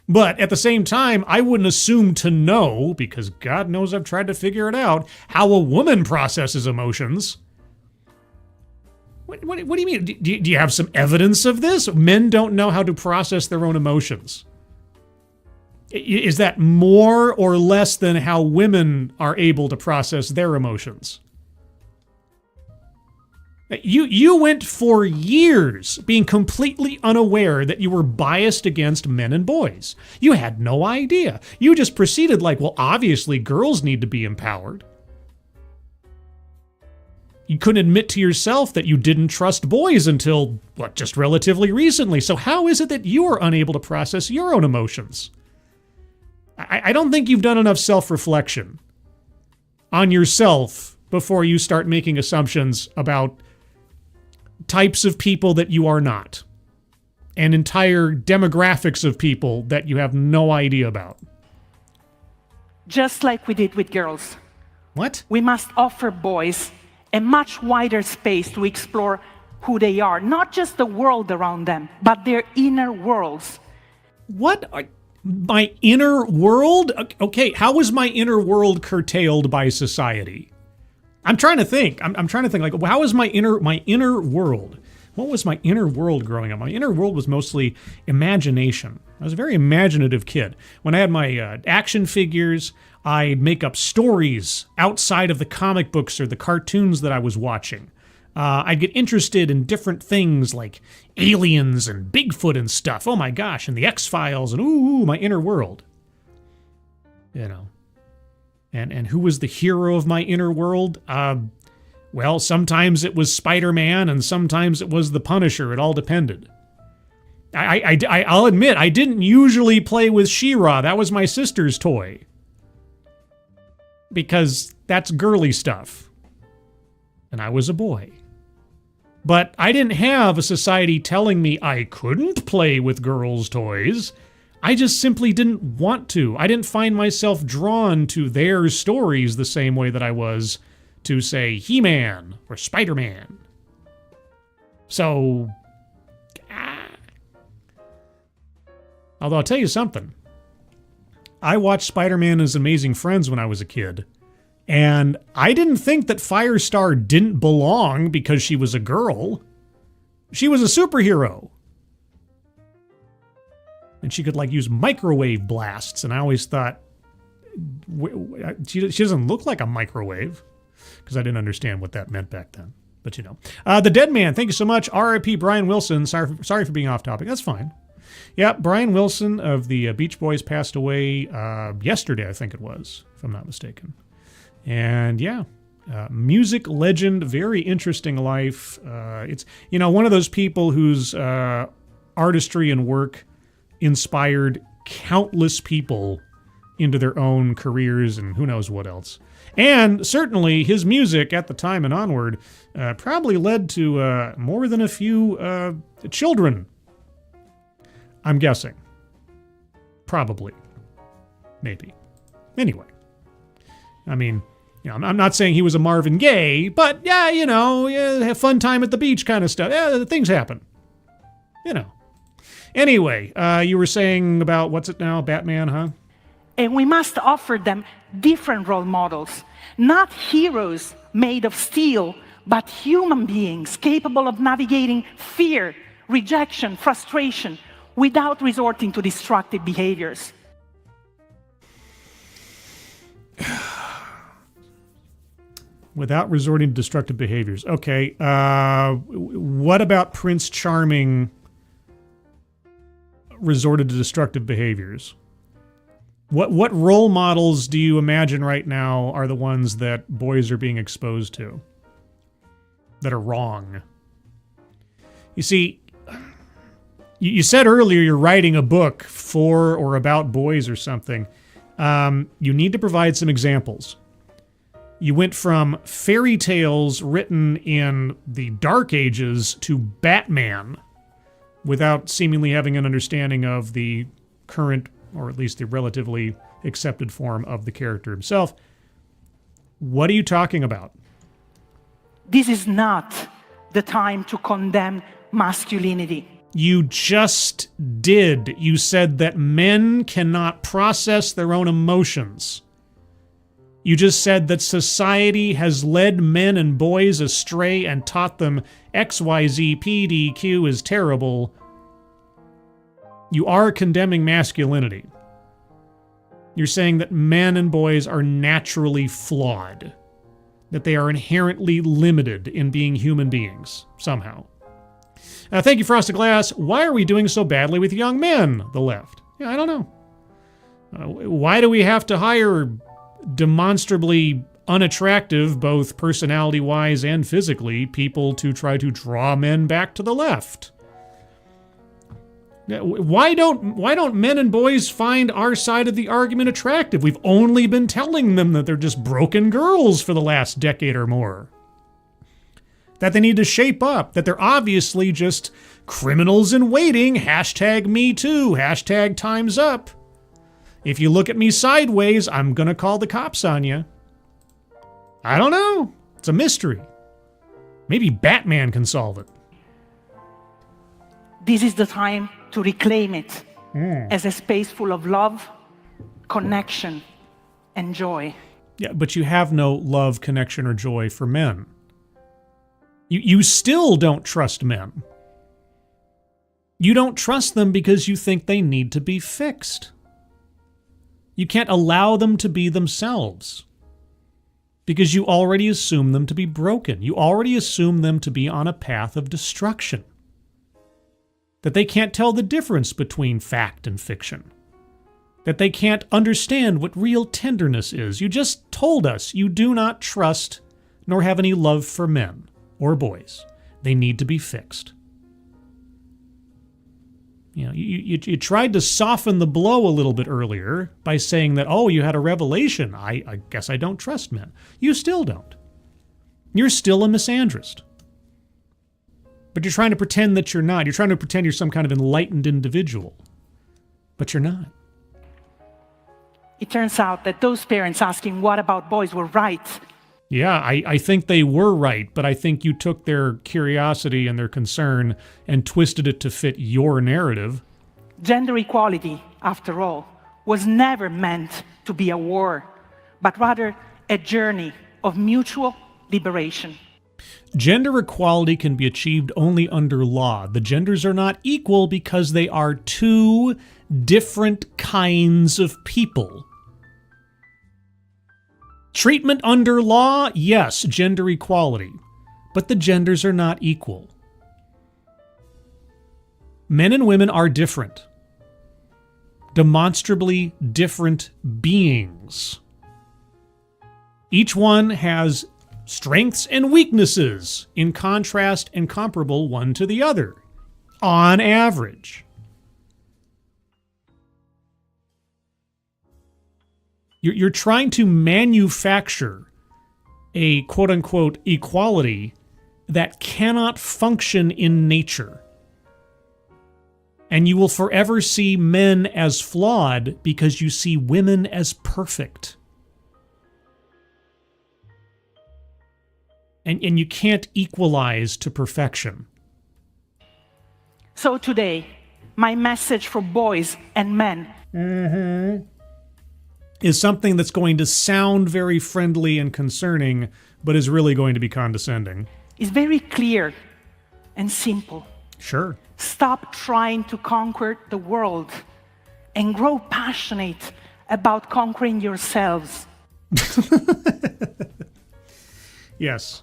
but at the same time, I wouldn't assume to know, because God knows I've tried to figure it out, how a woman processes emotions. What do you mean? Do you have some evidence of this? Men don't know how to process their own emotions. Is that more or less than how women are able to process their emotions? You went for years being completely unaware that you were biased against men and boys. You had no idea. You just proceeded like, well, obviously girls need to be empowered. You couldn't admit to yourself that you didn't trust boys until, just relatively recently. So how is it that you are unable to process your own emotions? I don't think you've done enough self-reflection on yourself before you start making assumptions about types of people that you are not, and entire demographics of people that you have no idea about. Just like we did with girls. What? We must offer boys a much wider space to explore who they are, not just the world around them, but their inner worlds. What? My inner world? Okay, how was my inner world curtailed by society? I'm trying to think. I'm trying to think, like, how is my inner world? What was my inner world growing up? My inner world was mostly imagination. I was a very imaginative kid. When I had my action figures, I'd make up stories outside of the comic books or the cartoons that I was watching. I'd get interested in different things like aliens and Bigfoot and stuff. Oh my gosh, and the X-Files, and ooh, my inner world. You know. And who was the hero of my inner world? Well, sometimes it was Spider-Man, and sometimes it was the Punisher. It all depended. I'll admit, I didn't usually play with She-Ra. That was my sister's toy. Because that's girly stuff. And I was a boy. But I didn't have a society telling me I couldn't play with girls' toys. I just simply didn't want to. I didn't find myself drawn to their stories the same way that I was to, say, He-Man or Spider-Man. So, although I'll tell you something. I watched Spider-Man and His Amazing Friends when I was a kid, and I didn't think that Firestar didn't belong because she was a girl. She was a superhero. And she could like use microwave blasts. And I always thought, she doesn't look like a microwave, because I didn't understand what that meant back then. But you know. The Dead Man, thank you so much. R.I.P. Brian Wilson. Sorry for being off topic. That's fine. Yeah, Brian Wilson of the Beach Boys passed away yesterday, I think it was, if I'm not mistaken. And yeah, music legend, very interesting life. It's, you know, one of those people whose artistry and work inspired countless people into their own careers and who knows what else. And certainly his music at the time and onward probably led to more than a few children, I'm guessing. Probably. Maybe. Anyway. I mean, you know, I'm not saying he was a Marvin Gaye, but yeah, you know, have fun time at the beach kind of stuff. Yeah, things happen. You know. Anyway, you were saying about, what's it now, Batman, huh? And we must offer them different role models, not heroes made of steel, but human beings capable of navigating fear, rejection, frustration, without resorting to destructive behaviors. Without resorting to destructive behaviors. Okay, what about Prince Charming resorted to destructive behaviors? What role models do you imagine right now are the ones that boys are being exposed to that are wrong? You see, you said earlier you're writing a book for or about boys or something. You need to provide some examples. You went from fairy tales written in the Dark Ages to Batman without seemingly having an understanding of the current, or at least the relatively accepted form of the character himself. What are you talking about? This is not the time to condemn masculinity. You just did. You said that men cannot process their own emotions. You just said that society has led men and boys astray and taught them XYZ PDQ is terrible. You are condemning masculinity. You're saying that men and boys are naturally flawed, that they are inherently limited in being human beings, somehow. Thank you, Frosted Glass. Why are we doing so badly with young men, the left? Yeah, I don't know. Why do we have to hire demonstrably unattractive, both personality-wise and physically, people to try to draw men back to the left? Why don't men and boys find our side of the argument attractive? We've only been telling them that they're just broken girls for the last decade or more. That they need to shape up, that they're obviously just criminals in waiting, #MeToo, #Time's Up. If you look at me sideways, I'm gonna call the cops on you. I don't know. It's a mystery. Maybe Batman can solve it. This is the time to reclaim it as a space full of love, connection, and joy. Yeah, but you have no love, connection, or joy for men. You still don't trust men. You don't trust them because you think they need to be fixed. You can't allow them to be themselves because you already assume them to be broken. You already assume them to be on a path of destruction. That they can't tell the difference between fact and fiction. That they can't understand what real tenderness is. You just told us you do not trust nor have any love for men or boys. They need to be fixed. You know, you tried to soften the blow a little bit earlier by saying that, oh, you had a revelation. I guess I don't trust men. You still don't. You're still a misandrist. But you're trying to pretend that you're not. You're trying to pretend you're some kind of enlightened individual. But you're not. It turns out that those parents asking what about boys were right. Yeah, I think they were right, but I think you took their curiosity and their concern and twisted it to fit your narrative. Gender equality, after all, was never meant to be a war, but rather a journey of mutual liberation. Gender equality can be achieved only under law. The genders are not equal because they are two different kinds of people. Treatment under law, yes, gender equality. But the genders are not equal. Men and women are different. Demonstrably different beings. Each one has strengths and weaknesses, in contrast and comparable one to the other, on average. You're trying to manufacture a quote-unquote equality that cannot function in nature. And you will forever see men as flawed because you see women as perfect. And you can't equalize to perfection. So today, my message for boys and men is something that's going to sound very friendly and concerning, but is really going to be condescending. is very clear and simple. Sure. Stop trying to conquer the world and grow passionate about conquering yourselves. Yes.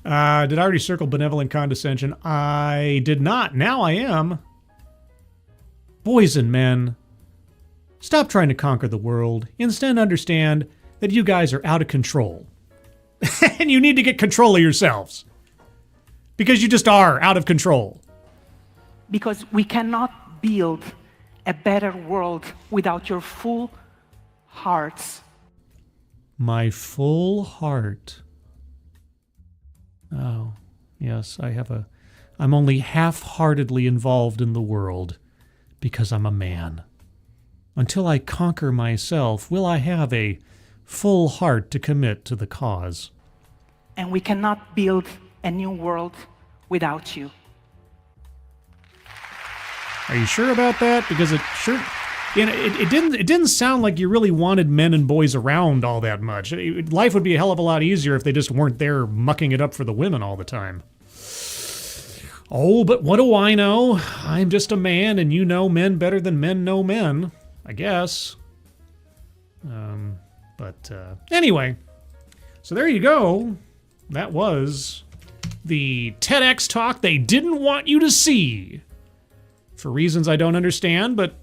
Did I already circle benevolent condescension? I did not. Now I am. Boys and men, stop trying to conquer the world. Instead, understand that you guys are out of control. And you need to get control of yourselves. Because you just are out of control. Because we cannot build a better world without your full hearts. My full heart. Oh, yes, I'm only half-heartedly involved in the world because I'm a man. Until I conquer myself, will I have a full heart to commit to the cause. And we cannot build a new world without you. Are you sure about that? Because it sure, it didn't sound like you really wanted men and boys around all that much. Life would be a hell of a lot easier if they just weren't there mucking it up for the women all the time. Oh, but what do I know? I'm just a man, and you know men better than men know men, I guess. Anyway, so there you go. That was the TEDx talk they didn't want you to see. For reasons I don't understand, but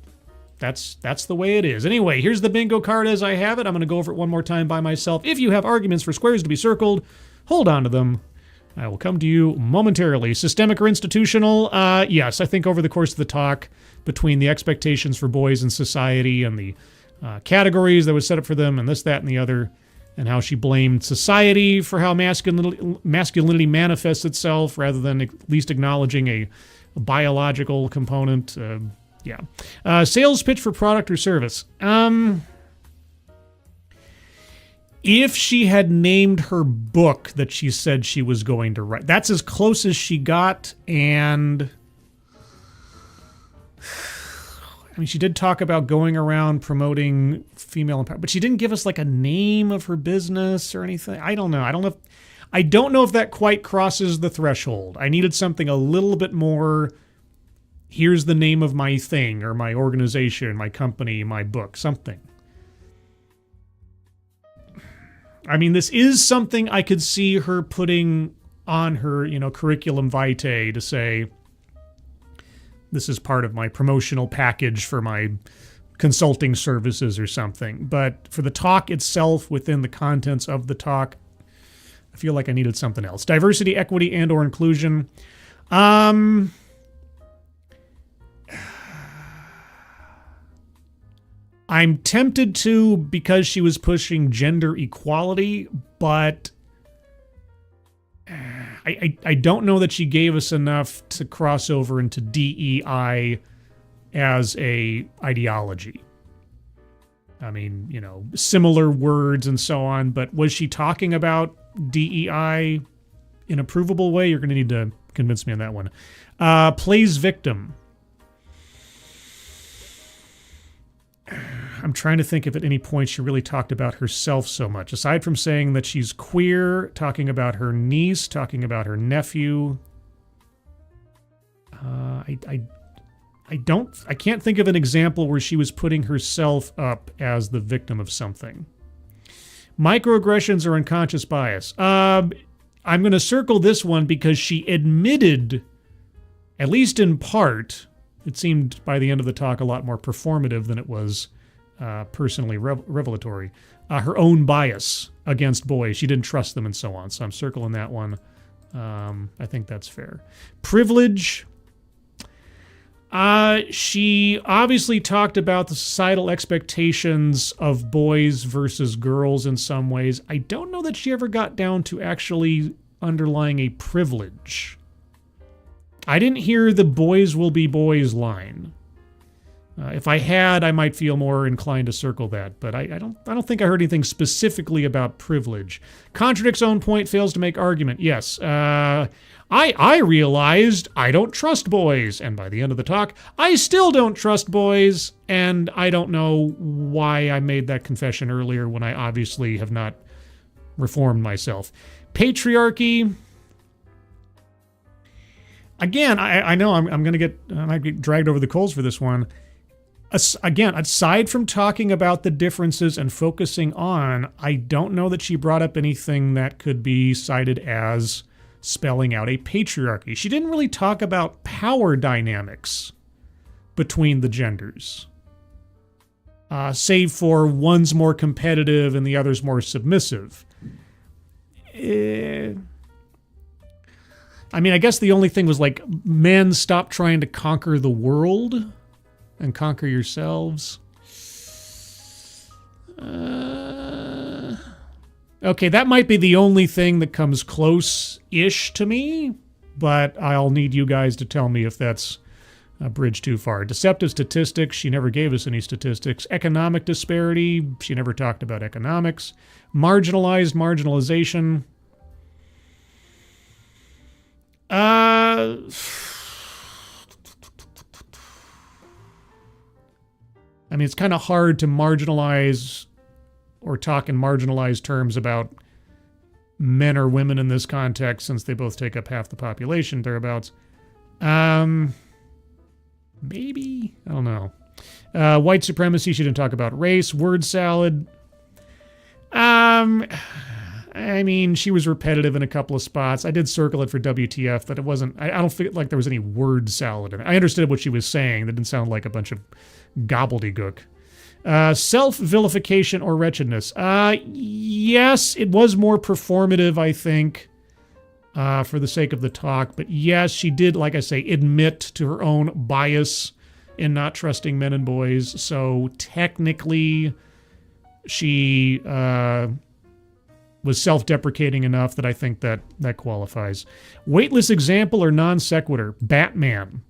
that's the way it is. Anyway, here's the bingo card as I have it. I'm going to go over it one more time by myself. If you have arguments for squares to be circled, hold on to them. I will come to you momentarily. Systemic or institutional? Yes, I think over the course of the talk, between the expectations for boys in society and the categories that was set up for them and this, that, and the other, and how she blamed society for how masculinity manifests itself rather than at least acknowledging a biological component. Sales pitch for product or service. If she had named her book that she said she was going to write, that's as close as she got. And I mean, she did talk about going around promoting female empowerment, but she didn't give us like a name of her business or anything. I don't know. I don't know if that quite crosses the threshold. I needed something a little bit more. Here's the name of my thing or my organization, my company, my book, something. I mean, this is something I could see her putting on her, curriculum vitae to say, this is part of my promotional package for my consulting services or something. But for the talk itself, within the contents of the talk, I feel like I needed something else. Diversity, equity, and or inclusion. I'm tempted to because she was pushing gender equality, but I don't know that she gave us enough to cross over into DEI as a ideology. I mean, similar words and so on, but was she talking about DEI in a provable way? You're going to need to convince me on that one. Plays victim. I'm trying to think if at any point she really talked about herself so much. Aside from saying that she's queer, talking about her niece, talking about her nephew. I can't think of an example where she was putting herself up as the victim of something. Microaggressions or unconscious bias. I'm going to circle this one because she admitted, at least in part, it seemed by the end of the talk a lot more performative than it was personally revelatory, her own bias against boys. She didn't trust them and so on. So I'm circling that one. I think that's fair. Privilege. She obviously talked about the societal expectations of boys versus girls in some ways. I don't know that she ever got down to actually underlying a privilege. I didn't hear the boys will be boys line. If I had, I might feel more inclined to circle that, but I don't think I heard anything specifically about privilege. Contradicts own point, fails to make argument. Yes. I realized I don't trust boys, and by the end of the talk, I still don't trust boys, and I don't know why I made that confession earlier when I obviously have not reformed myself. Patriarchy. Again, I know I might get dragged over the coals for this one. Again, aside from talking about the differences and focusing on, I don't know that she brought up anything that could be cited as spelling out a patriarchy. She didn't really talk about power dynamics between the genders, save for one's more competitive and the other's more submissive. I mean, I guess the only thing was like, men, stop trying to conquer the world and conquer yourselves. Okay, that might be the only thing that comes close-ish to me, but I'll need you guys to tell me if that's a bridge too far. Deceptive statistics, she never gave us any statistics. Economic disparity, she never talked about economics. Marginalization. I mean, it's kind of hard to marginalize or talk in marginalized terms about men or women in this context, since they both take up half the population, thereabouts. Maybe? I don't know. White supremacy, she didn't talk about race. Word salad. I mean, she was repetitive in a couple of spots. I did circle it for WTF, but it wasn't, I don't feel like there was any word salad in it. I understood what she was saying. That didn't sound like a bunch of gobbledygook. Self-vilification or wretchedness. Yes, it was more performative, I think, for the sake of the talk. But yes, she did, like I say, admit to her own bias in not trusting men and boys. So technically, she was self-deprecating enough that I think that qualifies. Weightless example or non sequitur. Batman.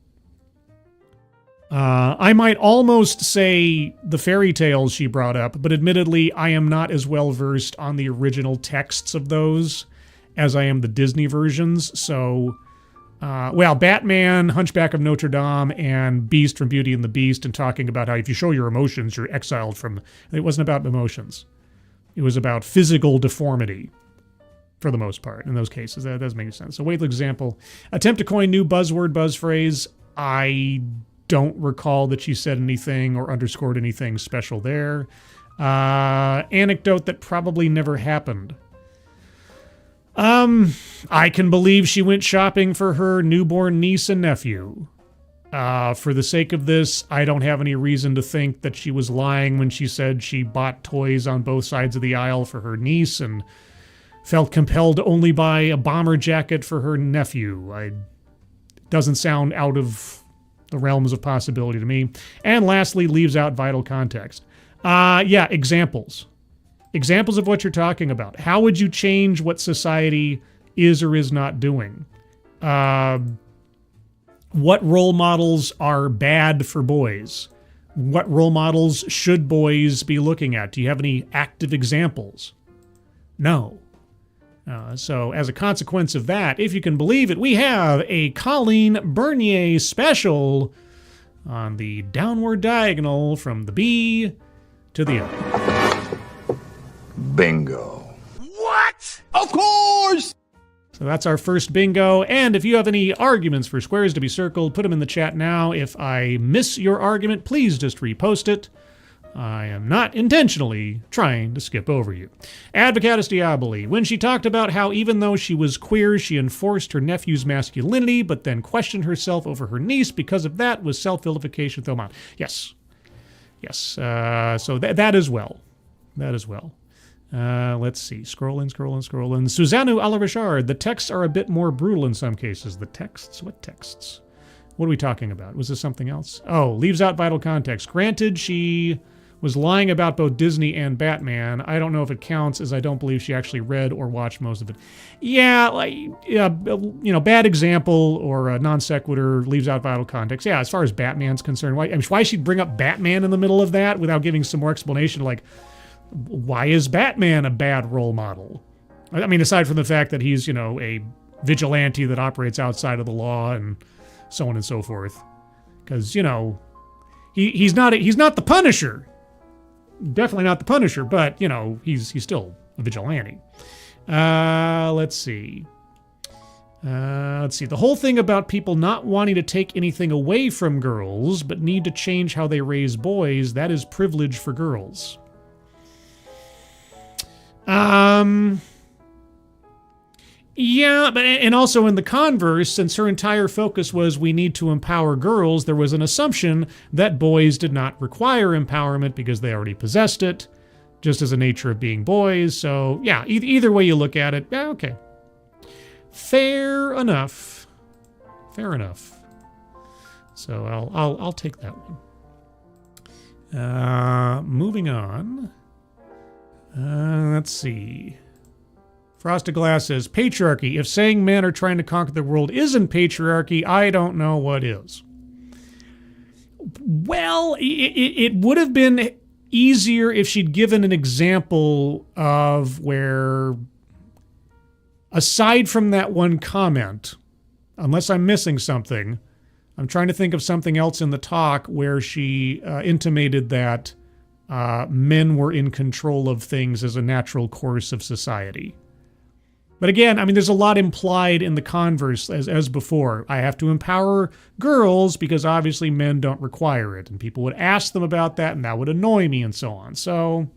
I might almost say the fairy tales she brought up, but admittedly, I am not as well versed on the original texts of those as I am the Disney versions. So, Batman, Hunchback of Notre Dame, and Beast from Beauty and the Beast, and talking about how if you show your emotions, you're exiled from... It wasn't about emotions. It was about physical deformity, for the most part, in those cases. That does make sense. So, weightless example. Attempt to coin new buzzword, buzz phrase. I don't recall that she said anything or underscored anything special there. Anecdote that probably never happened. I can believe she went shopping for her newborn niece and nephew. For the sake of this, I don't have any reason to think that she was lying when she said she bought toys on both sides of the aisle for her niece and felt compelled to only buy a bomber jacket for her nephew. It doesn't sound out of the realms of possibility to me. And lastly, leaves out vital context. Examples. Examples of what you're talking about. How would you change what society is or is not doing? What role models are bad for boys? What role models should boys be looking at? Do you have any active examples? No. So as a consequence of that, if you can believe it, we have a Colleen Bernier special on the downward diagonal from the B to the end. Bingo. So that's our first bingo, and if you have any arguments for squares to be circled, put them in the chat now. If I miss your argument, please just repost it. I am not intentionally trying to skip over you. Advocatus Diaboli, when she talked about how even though she was queer, she enforced her nephew's masculinity, but then questioned herself over her niece because of that, was self-vilification with Oman. Yes. Yes. So that as well. That as well. Let's see. Scrolling. Susannu Alarishard, the texts are a bit more brutal in some cases. The texts? What texts? What are we talking about? Was this something else? Oh, leaves out vital context. Granted, she was lying about both Disney and Batman. I don't know if it counts, as I don't believe she actually read or watched most of it. Yeah, bad example or a non sequitur, leaves out vital context. Yeah, as far as Batman's concerned, why she'd bring up Batman in the middle of that without giving some more explanation, like, why is Batman a bad role model? I mean, aside from the fact that he's, a vigilante that operates outside of the law and so on and so forth. Because, he's not the Punisher. Definitely not the Punisher, but, he's still a vigilante. Let's see. The whole thing about people not wanting to take anything away from girls, but need to change how they raise boys, that is privilege for girls. Yeah, and also in the converse, since her entire focus was we need to empower girls, there was an assumption that boys did not require empowerment because they already possessed it, just as a nature of being boys. So yeah, either way you look at it, yeah, okay. Fair enough. So I'll take that one. Moving on. Let's see. Frosted Glass says, patriarchy. If saying men are trying to conquer the world isn't patriarchy, I don't know what is. Well, it would have been easier if she'd given an example of where, aside from that one comment, unless I'm missing something, I'm trying to think of something else in the talk where she intimated that men were in control of things as a natural course of society. But again, I mean, there's a lot implied in the converse as before. I have to empower girls because obviously men don't require it. And people would ask them about that and that would annoy me and so on. So,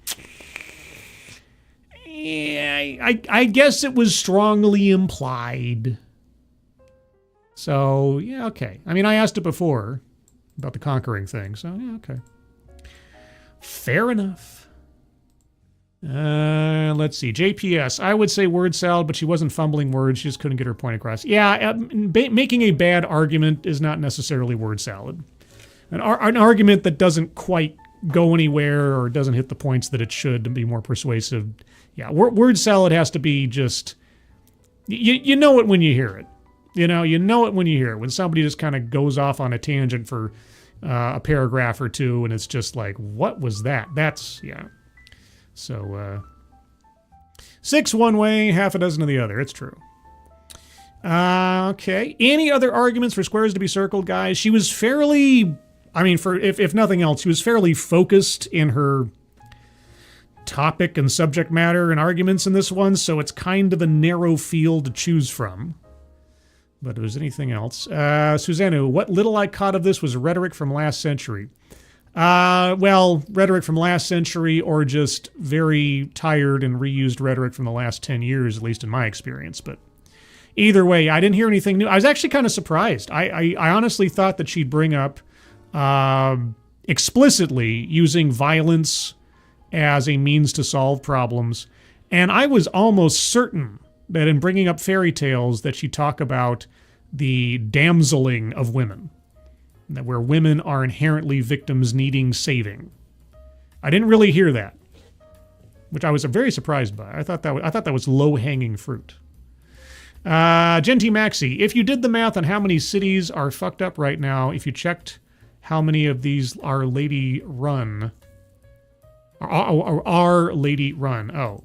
yeah, I guess it was strongly implied. So, yeah, okay. I mean, I asked it before about the conquering thing. So, yeah, okay. Fair enough. Let's see. JPS. I would say word salad, but she wasn't fumbling words. She just couldn't get her point across. Yeah, making a bad argument is not necessarily word salad. An argument that doesn't quite go anywhere or doesn't hit the points that it should to be more persuasive. Yeah, word salad has to be just... You know it when you hear it. You know it when you hear it. When somebody just kind of goes off on a tangent for a paragraph or two and it's just like, what was that? That's, yeah. So, 6 one way, half a dozen of the other. It's true. Okay. Any other arguments for squares to be circled, guys? She was fairly, I mean, if nothing else, she was fairly focused in her topic and subject matter and arguments in this one, so it's kind of a narrow field to choose from. But if there's anything else. Susannu, what little I caught of this was rhetoric from last century. Well, rhetoric from last century or just very tired and reused rhetoric from the last 10 years, at least in my experience. But either way, I didn't hear anything new. I was actually kind of surprised. I honestly thought that she'd bring up explicitly using violence as a means to solve problems. And I was almost certain that in bringing up fairy tales that she'd talk about the damseling of women. That where women are inherently victims needing saving. I didn't really hear that, which I was very surprised by. I thought that was low-hanging fruit. Genti Maxi, if you did the math on how many cities are fucked up right now, if you checked how many of these are lady-run, are lady-run. Oh,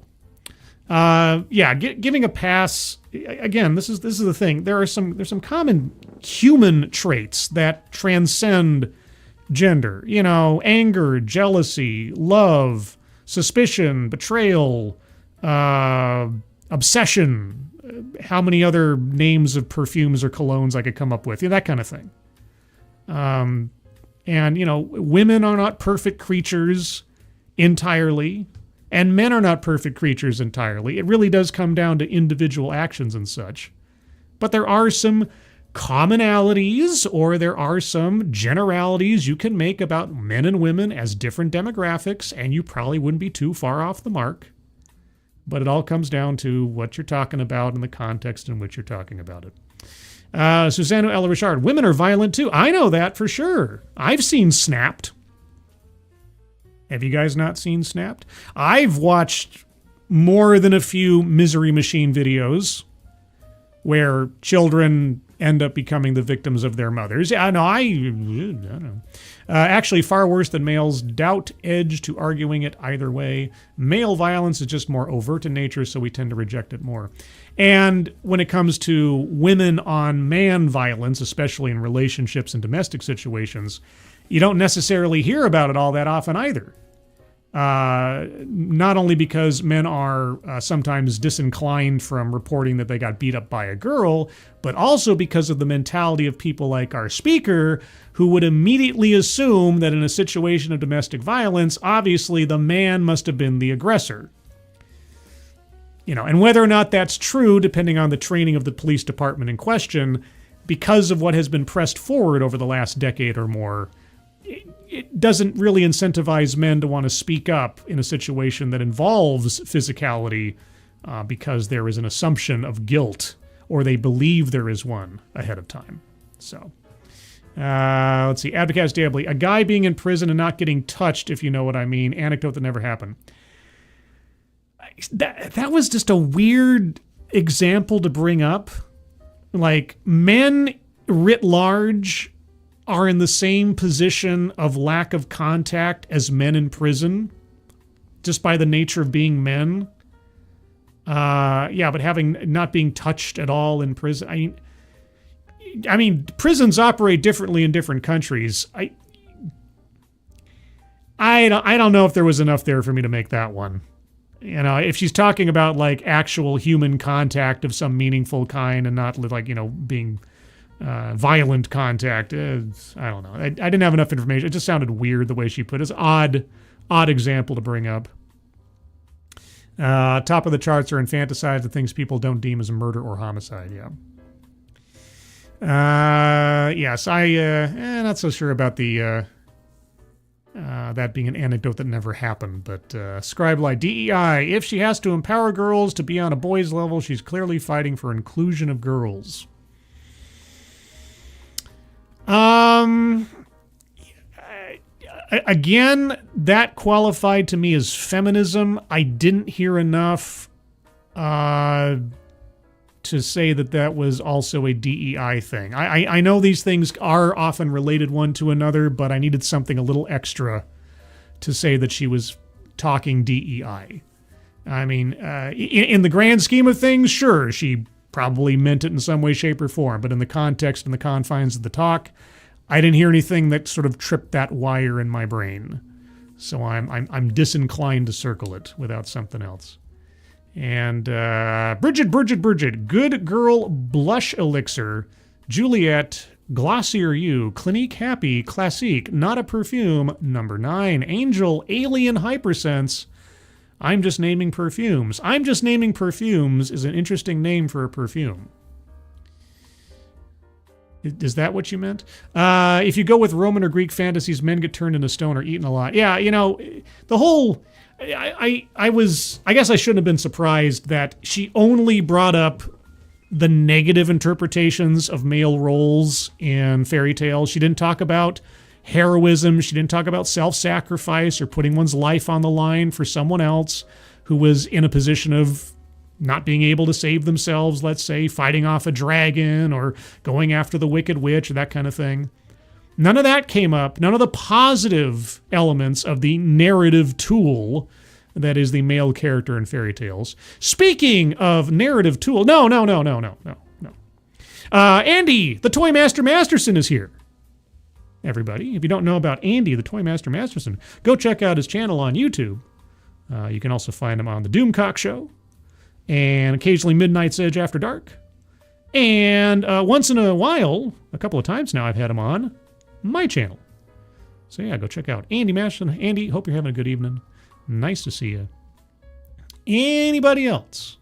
yeah, giving a pass. Again, this is the thing. There's some common human traits that transcend gender. Anger, jealousy, love, suspicion, betrayal, obsession. How many other names of perfumes or colognes I could come up with? That kind of thing. And women are not perfect creatures entirely, and men are not perfect creatures entirely. It really does come down to individual actions and such. But there are some commonalities, or there are some generalities you can make about men and women as different demographics, and you probably wouldn't be too far off the mark. But it all comes down to what you're talking about and the context in which you're talking about it. Susano Ella Richard, women are violent too. I know that for sure. I've seen Snapped. Have you guys not seen Snapped? I've watched more than a few Misery Machine videos where children end up becoming the victims of their mothers. Yeah, no, I don't know. Actually, far worse than males. Doubt edge to arguing it either way. Male violence is just more overt in nature, so we tend to reject it more. And when it comes to women on man violence, especially in relationships and domestic situations, you don't necessarily hear about it all that often either. Not only because men are sometimes disinclined from reporting that they got beat up by a girl, but also because of the mentality of people like our speaker, who would immediately assume that in a situation of domestic violence, obviously the man must have been the aggressor. And whether or not that's true, depending on the training of the police department in question, because of what has been pressed forward over the last decade or more, it doesn't really incentivize men to want to speak up in a situation that involves physicality because there is an assumption of guilt, or they believe there is one ahead of time. So, let's see. Abdicast Diabli, a guy being in prison and not getting touched, if you know what I mean. Anecdote that never happened. That was just a weird example to bring up. Like, men writ large are in the same position of lack of contact as men in prison, just by the nature of being men. But not being touched at all in prison. I mean, prisons operate differently in different countries. I don't know if there was enough there for me to make that one. If she's talking about like actual human contact of some meaningful kind and not like, being violent contact, I don't know. I didn't have enough information. It just sounded weird the way she put it. It's an odd example to bring up. Top of the charts are infanticides, the things people don't deem as murder or homicide. Yes, not so sure about the that being an anecdote that never happened, but Scribeli, DEI, if she has to empower girls to be on a boys level, she's clearly fighting for inclusion of girls. Again, that qualified to me as feminism. I didn't hear enough to say that was also a DEI thing. I know these things are often related one to another, but I needed something a little extra to say that she was talking DEI. I mean, in the grand scheme of things, sure, she probably meant it in some way, shape, or form, but in the context and the confines of the talk, I didn't hear anything that sort of tripped that wire in my brain. So I'm disinclined to circle it without something else. And Bridget, Good Girl Blush Elixir, Juliet, Glossier You, Clinique Happy, Classique, Not a Perfume, number 9, Angel, Alien Hypersense. I'm just naming perfumes. I'm just naming perfumes is an interesting name for a perfume. Is that what you meant? If you go with Roman or Greek fantasies, men get turned into stone or eaten a lot. Yeah, the whole... I guess I shouldn't have been surprised that she only brought up the negative interpretations of male roles in fairy tales. She didn't talk about heroism. She didn't talk about self-sacrifice or putting one's life on the line for someone else who was in a position of not being able to save themselves, let's say, fighting off a dragon or going after the wicked witch or that kind of thing. None of that came up. None of the positive elements of the narrative tool that is the male character in fairy tales. Speaking of narrative tool, no. Andy, the Toy Master Masterson is here. everybody. If you don't know about Andy, the Toy Master Masterson, go check out his channel on YouTube. You can also find him on the Doomcock Show and occasionally Midnight's Edge After Dark. And once in a while, a couple of times now, I've had him on my channel. So yeah, go check out Andy Masterson. Andy, hope you're having a good evening. Nice to see you. Anybody else?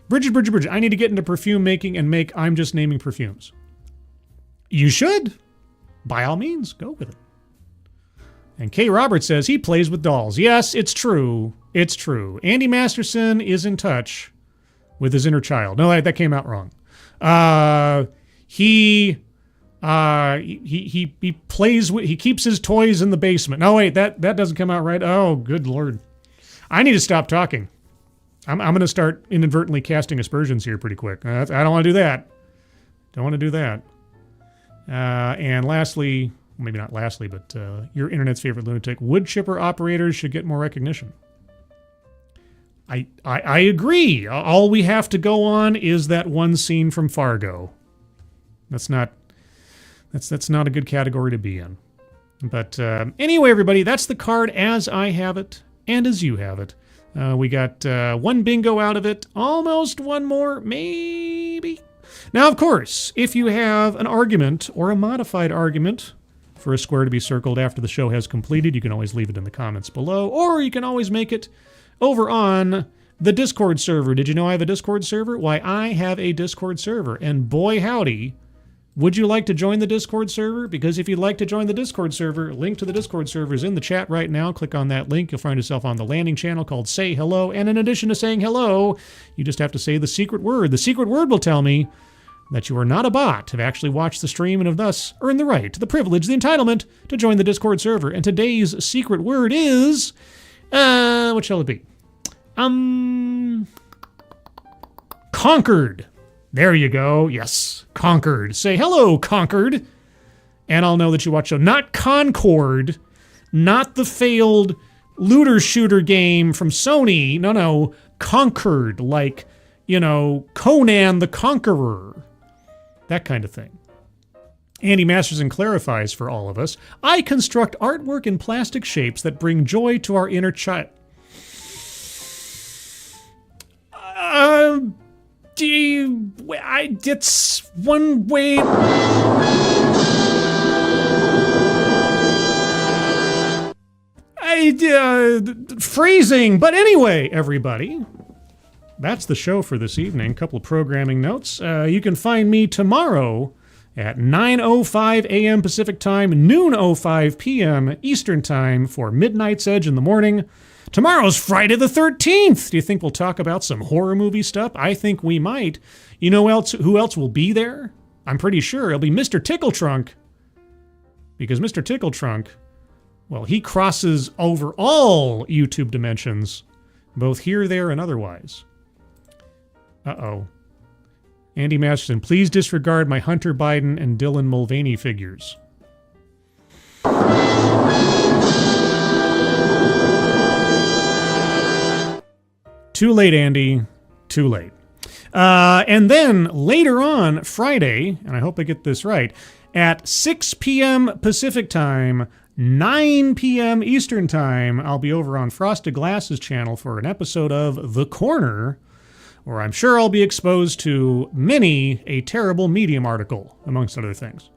Bridget, I need to get into perfume making and make I'm Just Naming Perfumes. You should. By all means, go with it. And Kay Roberts says he plays with dolls. Yes, it's true. It's true. Andy Masterson is in touch with his inner child. No, that came out wrong. He plays with, he keeps his toys in the basement. No, wait, that doesn't come out right. Oh, good Lord. I need to stop talking. I'm going to start inadvertently casting aspersions here pretty quick. I don't want to do that. Don't want to do that. And lastly, maybe not lastly, but your internet's favorite lunatic, wood chipper operators should get more recognition. I agree. All we have to go on is that one scene from Fargo. That's not a good category to be in. But anyway, everybody, that's the card as I have it and as you have it. We got one bingo out of it, almost one more, maybe. Now, of course, if you have an argument or a modified argument for a square to be circled after the show has completed, you can always leave it in the comments below, or you can always make it over on the Discord server. Did you know I have a Discord server? Why, I have a Discord server, and boy howdy, would you like to join the Discord server? Because if you'd like to join the Discord server, link to the Discord server is in the chat right now. Click on that link. You'll find yourself on the landing channel called Say Hello. And in addition to saying hello, you just have to say the secret word. The secret word will tell me that you are not a bot, have actually watched the stream, and have thus earned the right, the privilege, the entitlement to join the Discord server. And today's secret word is... what shall it be? Conquered. There you go. Yes, Conquered. Say hello, Conquered. And I'll know that you watch show. Not Concord. Not the failed looter shooter game from Sony. No. Conquered. Like, Conan the Conqueror. That kind of thing. Andy Masterson clarifies for all of us. I construct artwork in plastic shapes that bring joy to our inner child. It's one way. Phrasing. But anyway, everybody, that's the show for this evening. A couple of programming notes. You can find me tomorrow at 9:05 a.m. Pacific Time, noon 05 p.m. Eastern Time for Midnight's Edge in the morning. Tomorrow's Friday the 13th. Do you think we'll talk about some horror movie stuff? I think we might. You know who else will be there? I'm pretty sure it'll be Mr. Tickletrunk. Because Mr. Tickletrunk, well, he crosses over all YouTube dimensions, both here, there, and otherwise. Uh-oh. Andy Masterson, please disregard my Hunter Biden and Dylan Mulvaney figures. Too late, Andy. Too late. And then later on Friday, and I hope I get this right, at 6 p.m. Pacific Time, 9 p.m. Eastern Time, I'll be over on Frosted Glass's channel for an episode of The Corner, where I'm sure I'll be exposed to many a terrible Medium article, amongst other things.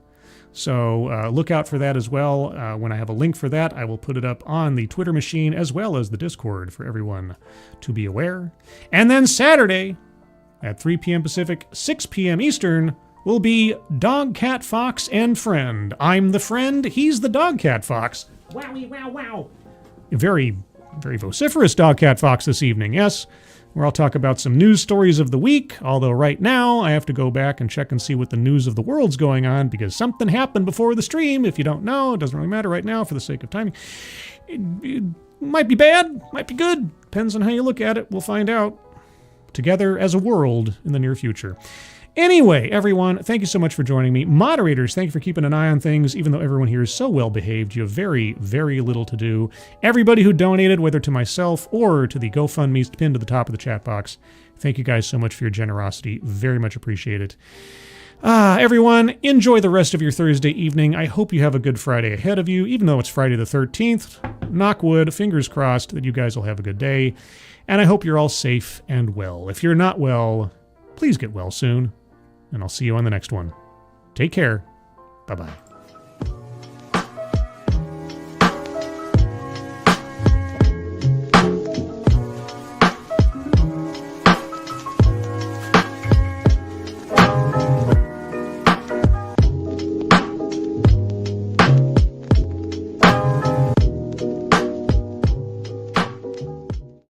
So look out for that as well. When I have a link for that, I will put it up on the Twitter machine as well as the Discord for everyone to be aware. And then Saturday at 3 p.m. Pacific, 6 p.m. Eastern, will be Dog, Cat, Fox, and Friend. I'm the friend, he's the Dog, Cat, Fox. Wowie, wow, wow. Very, very vociferous Dog, Cat, Fox this evening, yes. Where I'll talk about some news stories of the week, although right now I have to go back and check and see what the news of the world's going on, because something happened before the stream. If you don't know, it doesn't really matter right now for the sake of timing. It might be bad, might be good. Depends on how you look at it. We'll find out together as a world in the near future. Anyway, everyone, thank you so much for joining me. Moderators, thank you for keeping an eye on things. Even though everyone here is so well behaved, you have very, very little to do. Everybody who donated, whether to myself or to the GoFundMe pinned to the top of the chat box, thank you guys so much for your generosity. Very much appreciate it. Everyone, enjoy the rest of your Thursday evening. I hope you have a good Friday ahead of you, even though it's Friday the 13th. Knock wood, fingers crossed that you guys will have a good day. And I hope you're all safe and well. If you're not well, please get well soon. And I'll see you on the next one. Take care. Bye-bye.